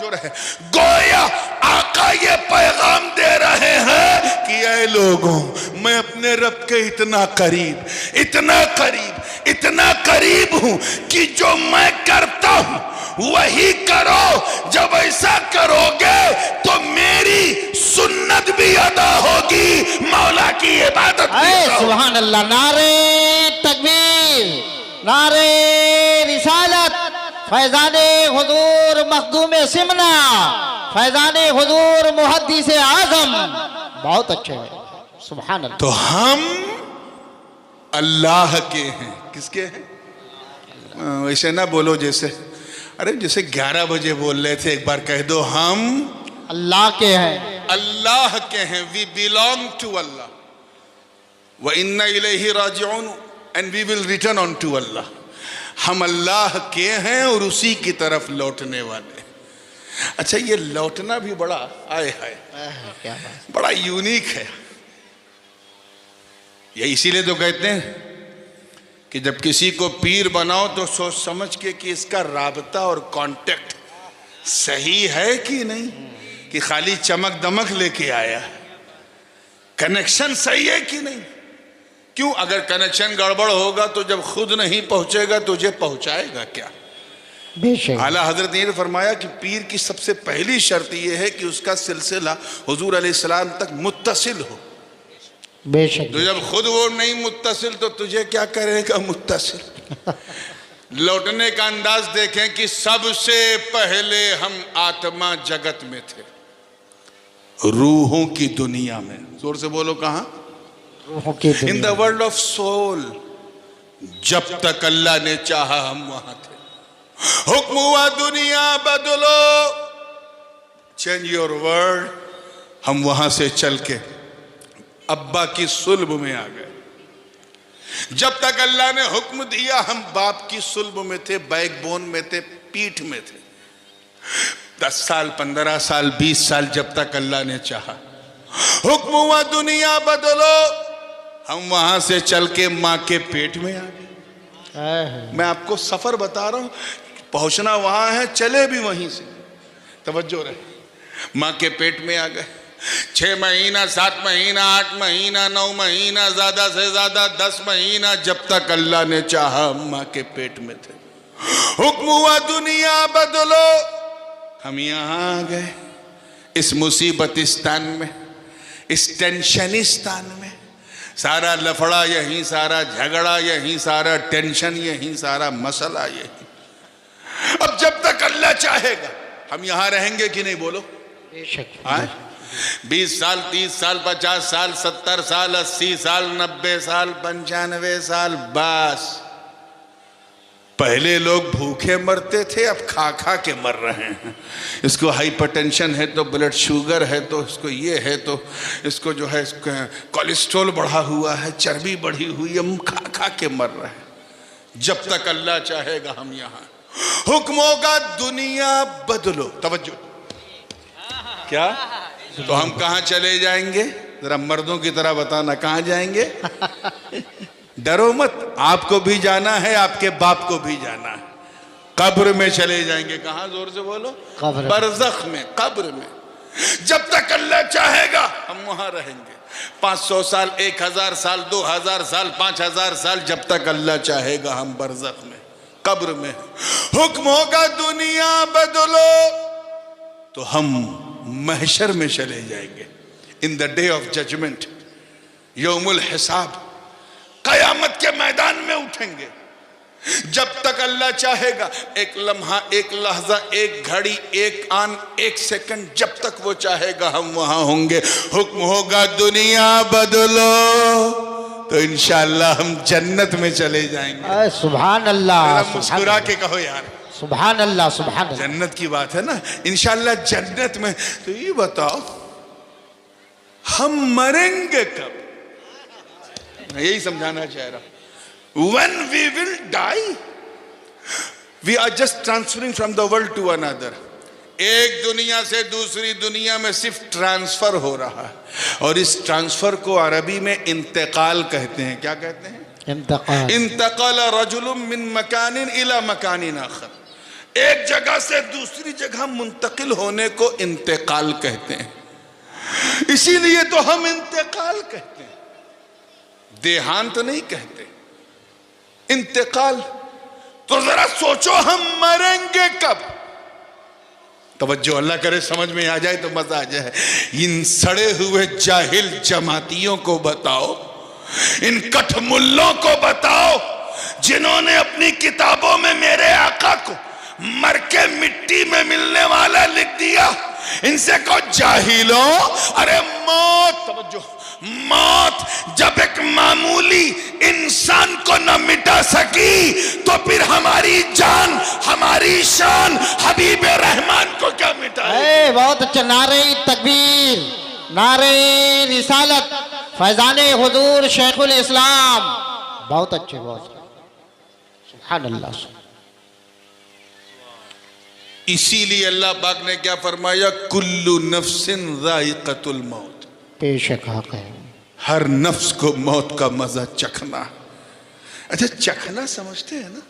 गोया आका ये पैगाम दे रहे हैं कि ऐ लोगों, मैं अपने रब के इतना करीब, इतना करीब, इतना करीब हूं कि जो मैं करता हूं वही करो। जब ऐसा करोगे तो मेरी सुन्नत भी अदा होगी, मौला की इबादत भी अदा होगी।
सुभान अल्लाह। नारे तकबीर, नारे रिसालत, फैजाने हुजूर मखदूम सिमना, फैजाने हुजूर मुहद्दिस आजम। बहुत अच्छे हैं, सुभान अल्लाह।
तो हम अल्लाह के हैं। किसके हैं? वैसे ना बोलो जैसे, अरे जैसे 11 बजे बोल रहे थे, एक बार कह दो हम
अल्लाह के हैं,
अल्लाह के हैं। वी बिलोंग टू अल्लाह व इन्ना इलैहि राजिऊन and we will return on to Allah. हम अल्लाह के हैं और उसी की तरफ लौटने वाले। अच्छा, ये लौटना भी बड़ा आए है,
क्या बात,
बड़ा यूनिक है। ये इसीलिए तो कहते हैं कि जब किसी को पीर बनाओ तो सोच समझ के कि इसका राबता और कांटेक्ट सही है कि नहीं, कि खाली चमक दमक लेके आया, कनेक्शन सही है कि नहीं। क्यों? अगर कनेक्शन गड़बड़ होगा तो जब खुद नहीं पहुंचेगा तुझे पहुंचाएगा क्या?
बेशक।
आला हजरत ने फरमाया कि पीर की सबसे पहली शर्त यह है कि उसका सिलसिला हुजूर अलैहिस्सलाम तक मुत्तसिल हो।
बेशक।
तो जब खुद वो नहीं मुत्तसिल तो तुझे क्या करेगा मुत्तसिल। लौटने का अंदाज देखें कि सबसे पहले हम आत्मा जगत में थे, रूहों की दुनिया में। जोर से बोलो, कहां? In the world of soul. जब तक अल्लाह ने चाहा हम वहां थे। हुक्म हुआ दुनिया बदलो, चेंज योर वर्ल्ड, हम वहां से चल के अब्बा की सुल्ब में आ गए। जब तक अल्लाह ने हुक्म दिया हम बाप की सुल्ब में थे, बैकबोन में थे, पीठ में थे। 10 साल, 15 साल, 20 साल, जब तक अल्लाह ने चाहा। हुक्म हुआ दुनिया बदलो, हम वहां से चल के मां के पेट में आ गए। मैं आपको सफर बता रहा हूं, पहुंचना वहां है, चले भी वहीं से। तवज्जो रहे, मां के पेट में आ गए। 6 महीना, 7 महीना, 8 महीना, 9 महीना, ज्यादा से ज्यादा 10 महीना, जब तक अल्लाह ने चाहा मां के पेट में थे। हुक्म हुआ दुनिया बदलो, हम यहां आ गए, इस मुसीबतिस्तान में, इस टेंशनिस्तान में। सारा लफड़ा यहीं, सारा झगड़ा यहीं, सारा टेंशन यहीं, सारा मसला यहीं। अब जब तक अल्लाह चाहेगा हम यहां रहेंगे कि नहीं? बोलो।
बेशक।
20 साल, 30 साल, 50 साल, 70 साल, 80 साल, 90 साल, 95 साल, बस। पहले लोग भूखे मरते थे, अब खा खा के मर रहे हैं। इसको हाइपरटेंशन है तो ब्लड शुगर है तो इसको ये है तो इसको जो है कोलेस्ट्रॉल बढ़ा हुआ है, चर्बी बढ़ी हुई है, हम खा खा के मर रहे हैं। जब तक अल्लाह चाहेगा हम यहाँ। हुक्म होगा दुनिया बदलो, तवज्जो। क्या? तो हम कहाँ चले जाएंगे? जरा मर्दों की तरह बताना, कहाँ जाएंगे? डरो मत, आपको भी जाना है, आपके बाप को भी जाना है। कब्र में चले जाएंगे। कहाँ? जोर से बोलो। बरज़ख में, कब्र में। जब तक अल्लाह चाहेगा हम वहां रहेंगे। 500 साल, 1000 साल, 2000 साल, 5000 साल, जब तक अल्लाह चाहेगा हम बरज़ख में, कब्र में। हुक्म होगा दुनिया बदलो तो हम महशर में चले जाएंगे। In the day of judgment, यौमुल हिसाब, कयामत के मैदान में उठेंगे। जब तक अल्लाह चाहेगा, एक लम्हा, एक लहजा, एक घड़ी, एक आन, एक सेकंड, जब तक वो चाहेगा हम वहां होंगे। हुक्म होगा दुनिया बदलो तो इंशाअल्लाह हम जन्नत में चले जाएंगे।
सुभान अल्लाह।
मुस्कुरा के कहो यार,
सुभान अल्लाह, सुभान अल्लाह।
जन्नत की बात है ना, इंशाअल्लाह जन्नत में। तो ये बताओ हम मरेंगे कब? यही समझाना चाह रहा हूं। When we will die, we are just transferring from the world to another. एक दुनिया से दूसरी दुनिया में सिर्फ ट्रांसफर हो रहा है, और इस ट्रांसफर को अरबी में इंतकाल कहते हैं। क्या कहते हैं?
इंतकाल।
इंतकाल रजुलुम मिन मकानिन इला मकानिन आखर। एक जगह से दूसरी जगह मुंतकिल होने को इंतकाल कहते हैं। इसीलिए तो हम इंतकाल कहते हैं, देहांत नहीं कहते, इंतकाल। तो जरा सोचो हम मरेंगे कब? तवज्जो, अल्लाह करे समझ में आ जाए तो मजा आ जाए। इन सड़े हुए जाहिल जमातियों को बताओ, इन कठमुल्लों को बताओ, जिन्होंने अपनी किताबों में मेरे आका को मर के मिट्टी में मिलने वाला लिख दिया। इनसे को जाहिलों, अरे मौत, तवज्जो, मौत जब एक मामूली इंसान को न मिटा सकी तो फिर हमारी जान, हमारी शान हबीब रहमान को क्या मिटाएगी?
बहुत अच्छा। नारे तकबीर, नारे रिसालत, फैजाने हुजूर शेखुल इस्लाम। बहुत अच्छे, बहुत सुभान अल्लाह।
इसीलिए अल्लाह पाक ने क्या फरमाया? कुल्लु नफ्सिन ज़ाइक़तुल मौत।
बेशक हक है,
हर नफ्स को मौत का मजा चखना। अच्छा, चखना समझते हैं ना?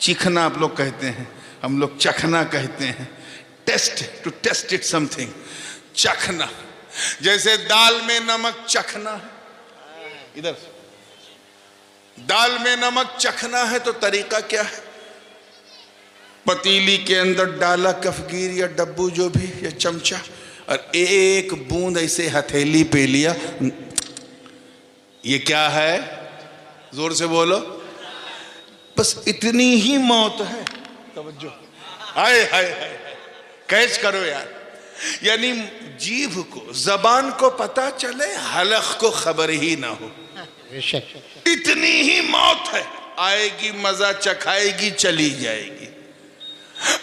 चिखना आप लोग कहते हैं, हम लोग चखना कहते हैं। Taste, to taste it something, चखना। जैसे दाल में नमक चखना है, इधर दाल में नमक चखना है तो तरीका क्या है? पतीली के अंदर डाला कफगीर या डब्बू जो भी, या चमचा, और एक बूंद ऐसे हथेली पे लिया। ये क्या है? जोर से बोलो। बस इतनी ही मौत है। तवज्जो, हाय हाय हाय, कैच करो यार। यानी जीभ को, जबान को पता चले, हलक को खबर ही ना हो। इतनी ही मौत है, आएगी, मजा चखाएगी, चली जाएगी।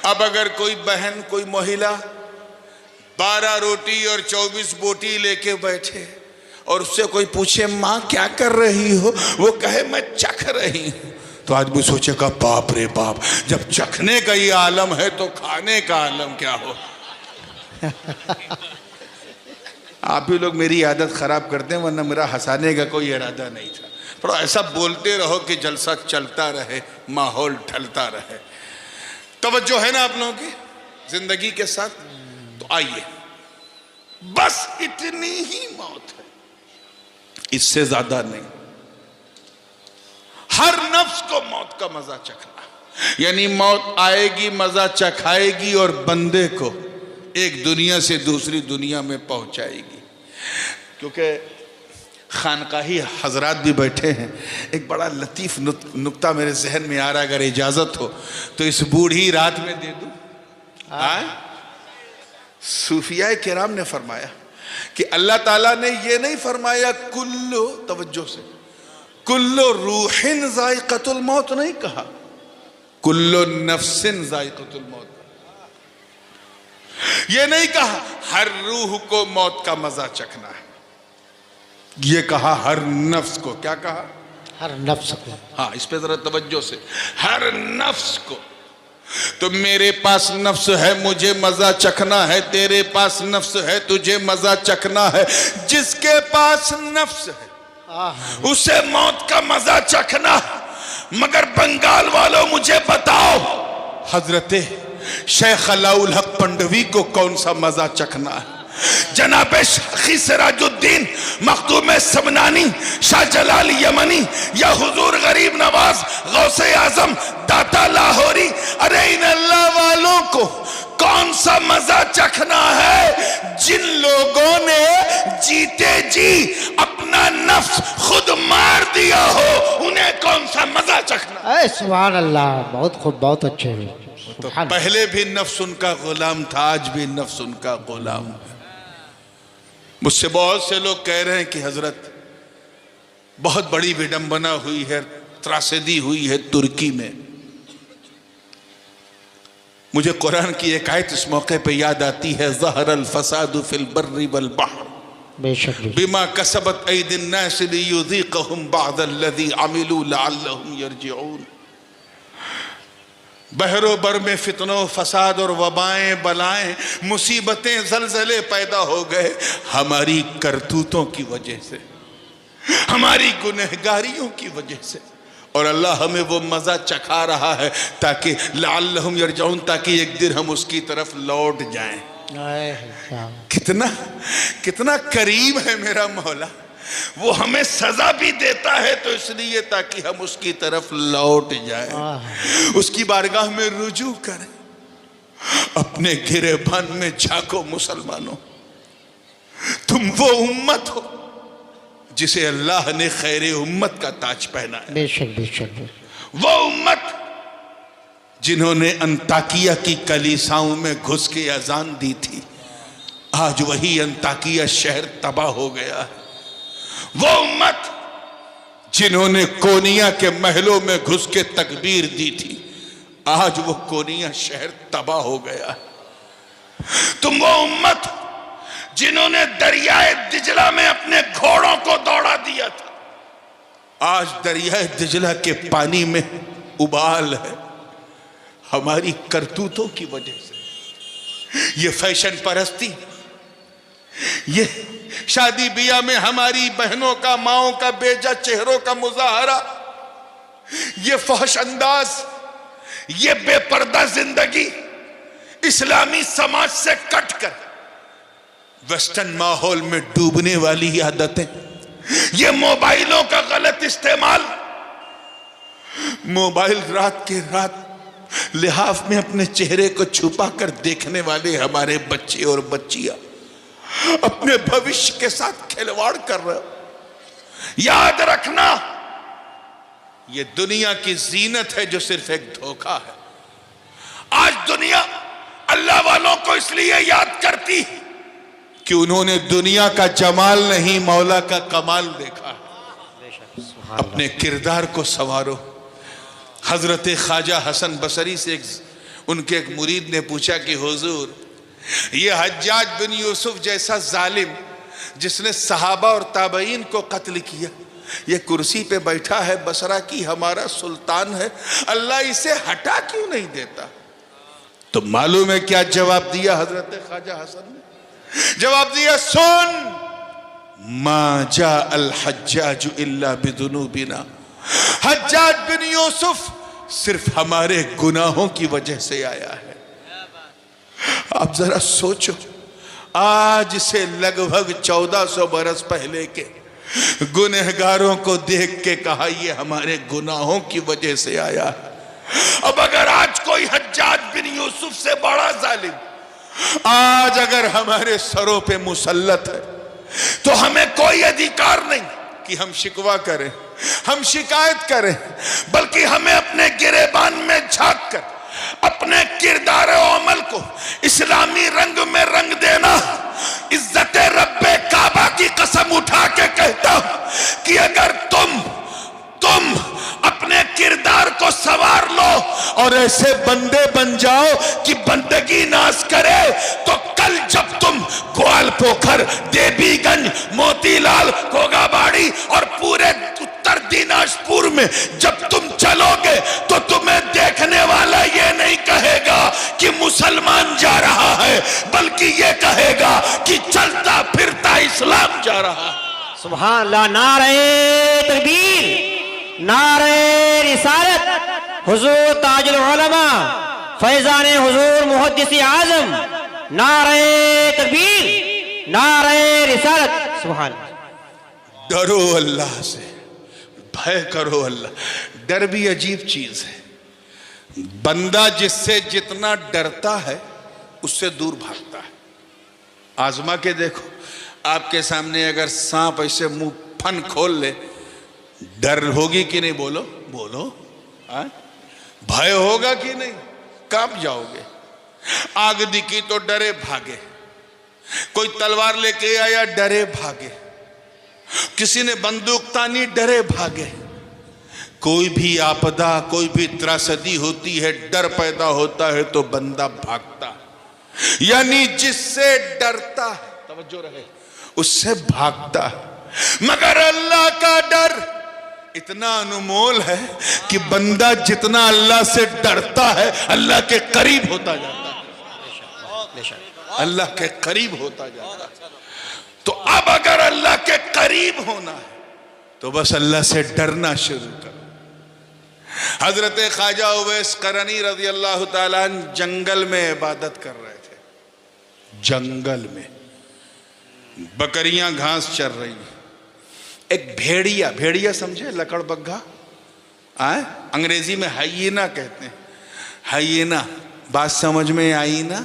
अब अगर कोई बहन, कोई महिला 12 रोटी और 24 बोटी लेके बैठे और उससे कोई पूछे माँ क्या कर रही हो, वो कहे मैं चख रही हूं, तो आदमी सोचेगा बाप रे बाप, जब चखने का ही आलम है तो खाने का आलम क्या हो। आप ही लोग मेरी आदत खराब करते हैं, वरना मेरा हंसाने का कोई इरादा नहीं था। थोड़ा ऐसा बोलते रहो कि जलसा चलता रहे, माहौल ढलता रहे। तवज्जो है ना आप लोगों की जिंदगी के साथ? तो आइए, बस इतनी ही मौत है, इससे ज्यादा नहीं। हर नफ्स को मौत का मजा चखना, यानी मौत आएगी, मजा चखाएगी और बंदे को एक दुनिया से दूसरी दुनिया में पहुंचाएगी। क्योंकि खानकाही हजरात भी बैठे हैं, एक बड़ा लतीफ नुक्ता मेरे जहन में आ रहा है, अगर इजाजत हो तो इस बूढ़ी रात में दे दूं। सूफिया किराम ने फरमाया कि अल्लाह ताला ने ये नहीं फरमाया कुल्लो, तवज्जो से, कुल्लो रूहिन जायक़तुल मौत नहीं कहा, कुल्लो नफ्सिन जायक़तुल मौत। ये नहीं कहा हर रूह को मौत का मजा चखना है, ये कहा हर नफ्स को। क्या कहा?
हर नफ्स को।
हाँ, इस पे जरा तवज्जो से, हर नफ्स को। तो मेरे पास नफ्स है, मुझे मजा चखना है, तेरे पास नफ्स है, तुझे मजा चखना है। जिसके पास नफ्स है उसे मौत का मजा चखना है। मगर बंगाल वालों, मुझे बताओ, हजरते शेख अलाउल हक पंडवी को कौन सा मजा चखना है? जनाबे शाखी सिराजुद्दीन मखदूम समनानी, शाह जलाल यमनी, या हुजूर गरीब नवाज गौसे आजम दाता लाहौरी? अरे इन अल्लाह वालों को कौन सा मजा चखना है जिन लोगों ने जीते जी अपना नफ्स खुद मार दिया हो? उन्हें कौन सा मजा चखना?
सुभान अल्लाह, बहुत खूब, बहुत अच्छे।
तो पहले भी नफ्स उनका गुलाम था, आज भी नफ्स उनका गुलाम है। मुझसे बहुत से लोग कह रहे हैं कि हजरत बहुत बड़ी विडंबना हुई है, त्रासदी हुई है तुर्की में। मुझे कुरान की एक आयत इस मौके पे याद आती है, ज़हरल फसादु फिल बर्रि वल बहर
बेशक
बिमा कसबत ऐदिन नास लियुज़ीक़हुम बअदल्लज़ी अमिलू लअल्लहुम यरजिऊन। बहरो बर में फितनों, फसाद और वबाएं, बलाएं, मुसीबतें, जलजले पैदा हो गए हमारी करतूतों की वजह से, हमारी गुनहगारियों की वजह से। और अल्लाह हमें वो मजा चखा रहा है ताकि लअल्लहुम यरजिऊन, ताकि एक दिन हम उसकी तरफ लौट जाएं। कितना कितना करीब है मेरा मौला। वो हमें सजा भी देता है तो इसलिए ताकि हम उसकी तरफ लौट जाएं, उसकी बारगाह में रुजू करें। अपने गिरेबान में झांको मुसलमानों, तुम वो उम्मत हो जिसे अल्लाह ने खैर उम्मत का ताज पहना है।
बेशक बेशक।
वो उम्मत जिन्होंने अंताकिया की कलीसाओं में घुस के अजान दी थी, आज वही अंताकिया शहर तबाह हो गया है। वो उम्मत जिन्होंने कोनिया के महलों में घुस के तकबीर दी थी, आज वो कोनिया शहर तबाह हो गया है। तुम वो उम्मत जिन्होंने दरियाए दिजला में अपने घोड़ों को दौड़ा दिया था, आज दरियाए दिजला के पानी में उबाल है हमारी करतूतों की वजह से। ये फैशन परस्ती, ये शादी बिया में हमारी बहनों का, माओं का बेजा चेहरों का मुजाहरा, ये फहश अंदाज, ये बेपर्दा जिंदगी इस्लामी समाज से कटकर वेस्टर्न माहौल में डूबने वाली आदतें, ये मोबाइलों का गलत इस्तेमाल, मोबाइल रात के रात लिहाफ में अपने चेहरे को छुपा कर देखने वाले हमारे बच्चे और बच्चियां अपने भविष्य के साथ खिलवाड़ कर रहे हो। याद रखना, ये दुनिया की जीनत है जो सिर्फ एक धोखा है। आज दुनिया अल्लाह वालों को इसलिए याद करती है कि उन्होंने दुनिया का जमाल नहीं, मौला का कमाल देखा है। अपने किरदार को संवारो। हजरत ख्वाजा हसन बसरी से उनके एक मुरीद ने पूछा कि हुजूर, ये हज्जाज बिन यूसुफ जैसा जालिम जिसने सहाबा और ताबईन को कत्ल किया, ये कुर्सी पे बैठा है, बसरा की हमारा सुल्तान है, अल्लाह इसे हटा क्यों नहीं देता? तो मालूम है क्या जवाब दिया हजरत ख्वाजा हसन ने? जवाब दिया, सुन, मा जा अल हज्जाज इल्ला बिदुनूबिना। हज्जाज बिन यूसुफ सिर्फ हमारे गुनाहों की वजह से आया है। आप जरा सोचो, आज से लगभग 1400 बरस पहले के गुनहगारों को देख के कहा ये हमारे गुनाहों की वजह से आया है। अब अगर आज कोई हज्जाज बिन यूसुफ से बड़ा जालिम आज अगर हमारे सरों पे मुसल्लत है तो हमें कोई अधिकार नहीं कि हम शिकवा करें, हम शिकायत करें, बल्कि हमें अपने गिरेबान में झांक कर अपने किरदार अमल को इस्लामी रंग में रंग देना। इज्जत रब्बे काबा की कसम उठा के कहता हूं कि अगर तुम अपने किरदार को संवार लो और ऐसे बंदे बन जाओ कि बंदगी नाश करे, तो कल जब तुम ग्वाल पोखर, देवीगंज, मोतीलाल, कोगाबाड़ी और पूरे उत्तर दिनाजपुर में जब तुम चलोगे तो तुम्हें देखने वाला ये नहीं कहेगा कि मुसलमान जा रहा है, बल्कि ये कहेगा कि चलता फिरता इस्लाम जा रहा है।
सुभान अल्लाह। नारे तकबीर, नारे रिसालत, हुजूर ताजुल उलमा, फैजान हुजूर मुहद्दिस आजम, नारे तकबीर, नारे रिसालत। सुभान अल्लाह।
डरो अल्लाह से, भय करो अल्लाह। डर भी अजीब चीज है। बंदा जिससे जितना डरता है उससे दूर भागता है। आजमा के देखो, आपके सामने अगर सांप ऐसे मुंह फन खोल ले, डर होगी कि नहीं? बोलो बोलो। भय होगा कि नहीं? कांप जाओगे। आग दिखी तो डरे भागे, कोई तलवार लेके आया डरे भागे, किसी ने बंदूक तानी डरे भागे। कोई भी आपदा, कोई भी त्रासदी होती है, डर पैदा होता है तो बंदा भागता है। यानी जिससे डरता है, तवज्जो रहे, उससे भागता है। मगर अल्लाह का डर इतना अनमोल है कि बंदा जितना अल्लाह से डरता है अल्लाह के करीब होता जाता है, अल्लाह के करीब होता जाता है। तो अब अगर अल्लाह के करीब होना है तो बस अल्लाह से डरना शुरू करो। हजरत ख्वाजा उवैस करनी रज़ी अल्लाह ताला अन्हु जंगल में इबादत कर रहे थे। जंगल में बकरियां घास चर रही, एक भेड़िया, भेड़िया समझे, लकड़बग्घा, अंग्रेजी में हाइएना कहते हैं, हाइएना, बात समझ में आई ना?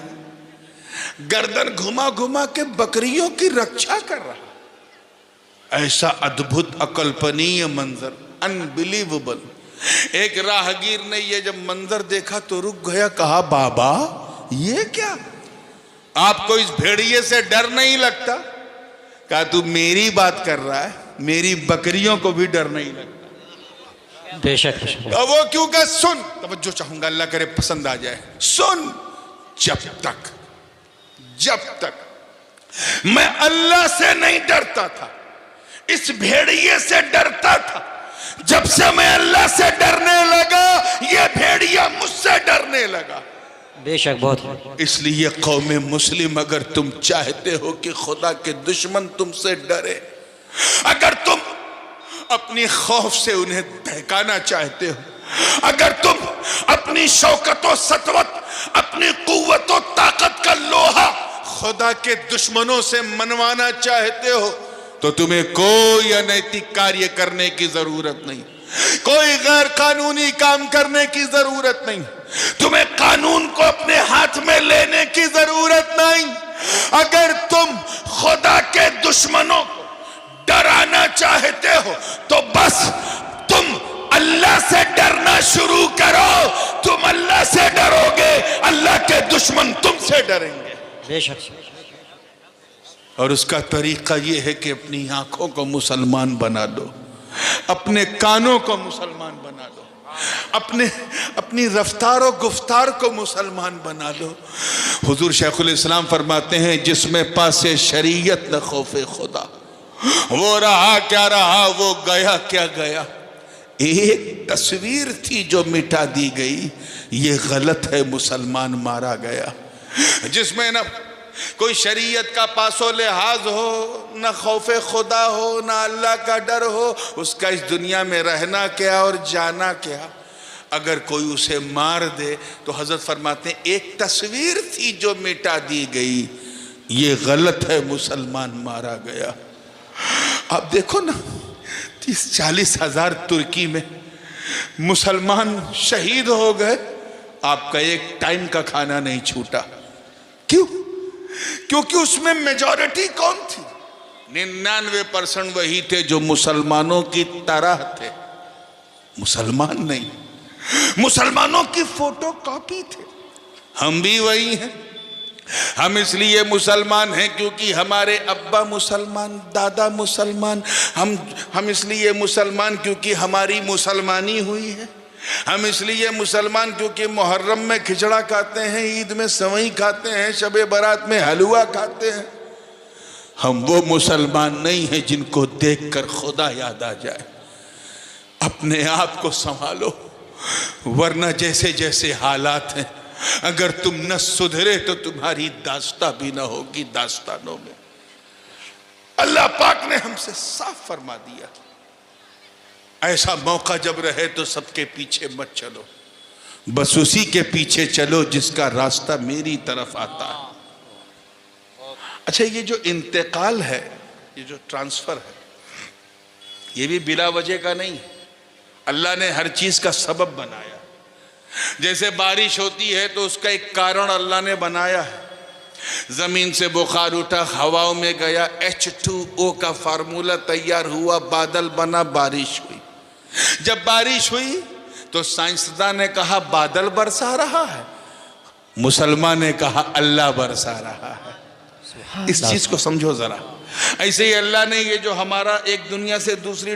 गर्दन घुमा घुमा के बकरियों की रक्षा कर रहा। ऐसा अद्भुत अकल्पनीय मंजर, अनबिलीवेबल। एक राहगीर ने ये जब मंजर देखा तो रुक गया, कहा बाबा ये क्या, आपको इस भेड़िए से डर नहीं लगता? कहा तू मेरी बात कर रहा है, मेरी बकरियों को भी डर नहीं लगता।
बेशक।
वो क्यों? का सुन, तवज्जो चाहूंगा, अल्लाह करे पसंद आ जाए। सुन, जब तक मैं अल्लाह से नहीं डरता था, इस भेड़िए से डरता था। जब से मैं अल्लाह से डरने लगा, ये भेड़िया मुझसे डरने लगा।
बेशक, बहुत।
इसलिए कौमे मुस्लिम, अगर तुम चाहते हो कि खुदा के दुश्मन तुमसे डरे, अगर तुम अपनी खौफ से उन्हें दहकाना चाहते हो, अगर तुम अपनी शौकत और सतवत, अपनी कुव्वत और ताकत का लोहा खुदा के दुश्मनों से मनवाना चाहते हो, तो तुम्हें कोई अनैतिक कार्य करने की जरूरत नहीं, कोई गैर कानूनी काम करने की जरूरत नहीं, तुम्हें कानून को अपने हाथ में लेने की जरूरत नहीं। अगर तुम खुदा के दुश्मनों को डराना चाहते हो तो बस तुम अल्लाह से डरना शुरू करो। तुम अल्लाह से डरोगे, अल्लाह के दुश्मन तुमसे डरेंगे।
बेशक।
और उसका तरीका यह है कि अपनी आंखों को मुसलमान बना दो, अपने कानों को मुसलमान बना दो, अपनी रफ्तार और गुफ्तार को मुसलमान बना लो। हुजूर शेखुल इस्लाम फरमाते हैं, जिसमें पासे शरीयत न खौफे खुदा, वो रहा क्या रहा, वो गया क्या गया। एक तस्वीर थी जो मिटा दी गई, ये गलत है, मुसलमान मारा गया। जिसमें न कोई शरीयत का पासो लिहाज हो, न खौफे खुदा हो, न अल्लाह का डर हो, उसका इस दुनिया में रहना क्या और जाना क्या। अगर कोई उसे मार दे तो हजरत फरमाते हैं, एक तस्वीर थी जो मिटा दी गई, ये गलत है, मुसलमान मारा गया। आप देखो ना, 30-40 हजार तुर्की में मुसलमान शहीद हो गए, आपका एक टाइम का खाना नहीं छूटा। क्यों? क्योंकि उसमें मेजॉरिटी कौन थी? 99% वही थे जो मुसलमानों की तरह थे, मुसलमान नहीं, मुसलमानों की फोटो कॉपी थे। हम भी वही हैं। हम इसलिए मुसलमान हैं क्योंकि हमारे अब्बा मुसलमान, दादा मुसलमान। हम इसलिए मुसलमान क्योंकि हमारी मुसलमानी हुई है। हम इसलिए मुसलमान क्योंकि मुहर्रम में खिचड़ा खाते हैं, ईद में सेवई खाते हैं, शबे बारात में हलवा खाते हैं। हम वो मुसलमान नहीं हैं जिनको देखकर खुदा याद आ जाए। अपने आप को संभालो, वरना जैसे जैसे हालात हैं, अगर तुम न सुधरे तो तुम्हारी दास्ता भी ना होगी दास्तानों में। अल्लाह पाक ने हमसे साफ फरमा दिया, ऐसा मौका जब रहे तो सबके पीछे मत चलो, बस उसी के पीछे चलो जिसका रास्ता मेरी तरफ आता है। अच्छा, ये जो इंतकाल है, ये जो ट्रांसफर है, ये भी बिला वजह का नहीं है। अल्लाह ने हर चीज का सबब बनाया। जैसे बारिश होती है तो उसका एक कारण अल्लाह ने बनाया है। जमीन से बुखार उठा, हवाओं में गया, H2O का फार्मूला तैयार हुआ, बादल बना, बारिश हुई। जब बारिश हुई तो साइंसदान ने कहा बादल बरसा रहा है, मुसलमान ने कहा अल्लाह बरसा रहा है। इस चीज को समझो जरा। ऐसे ही अल्लाह ने ये जो हमारा एक दुनिया से दूसरी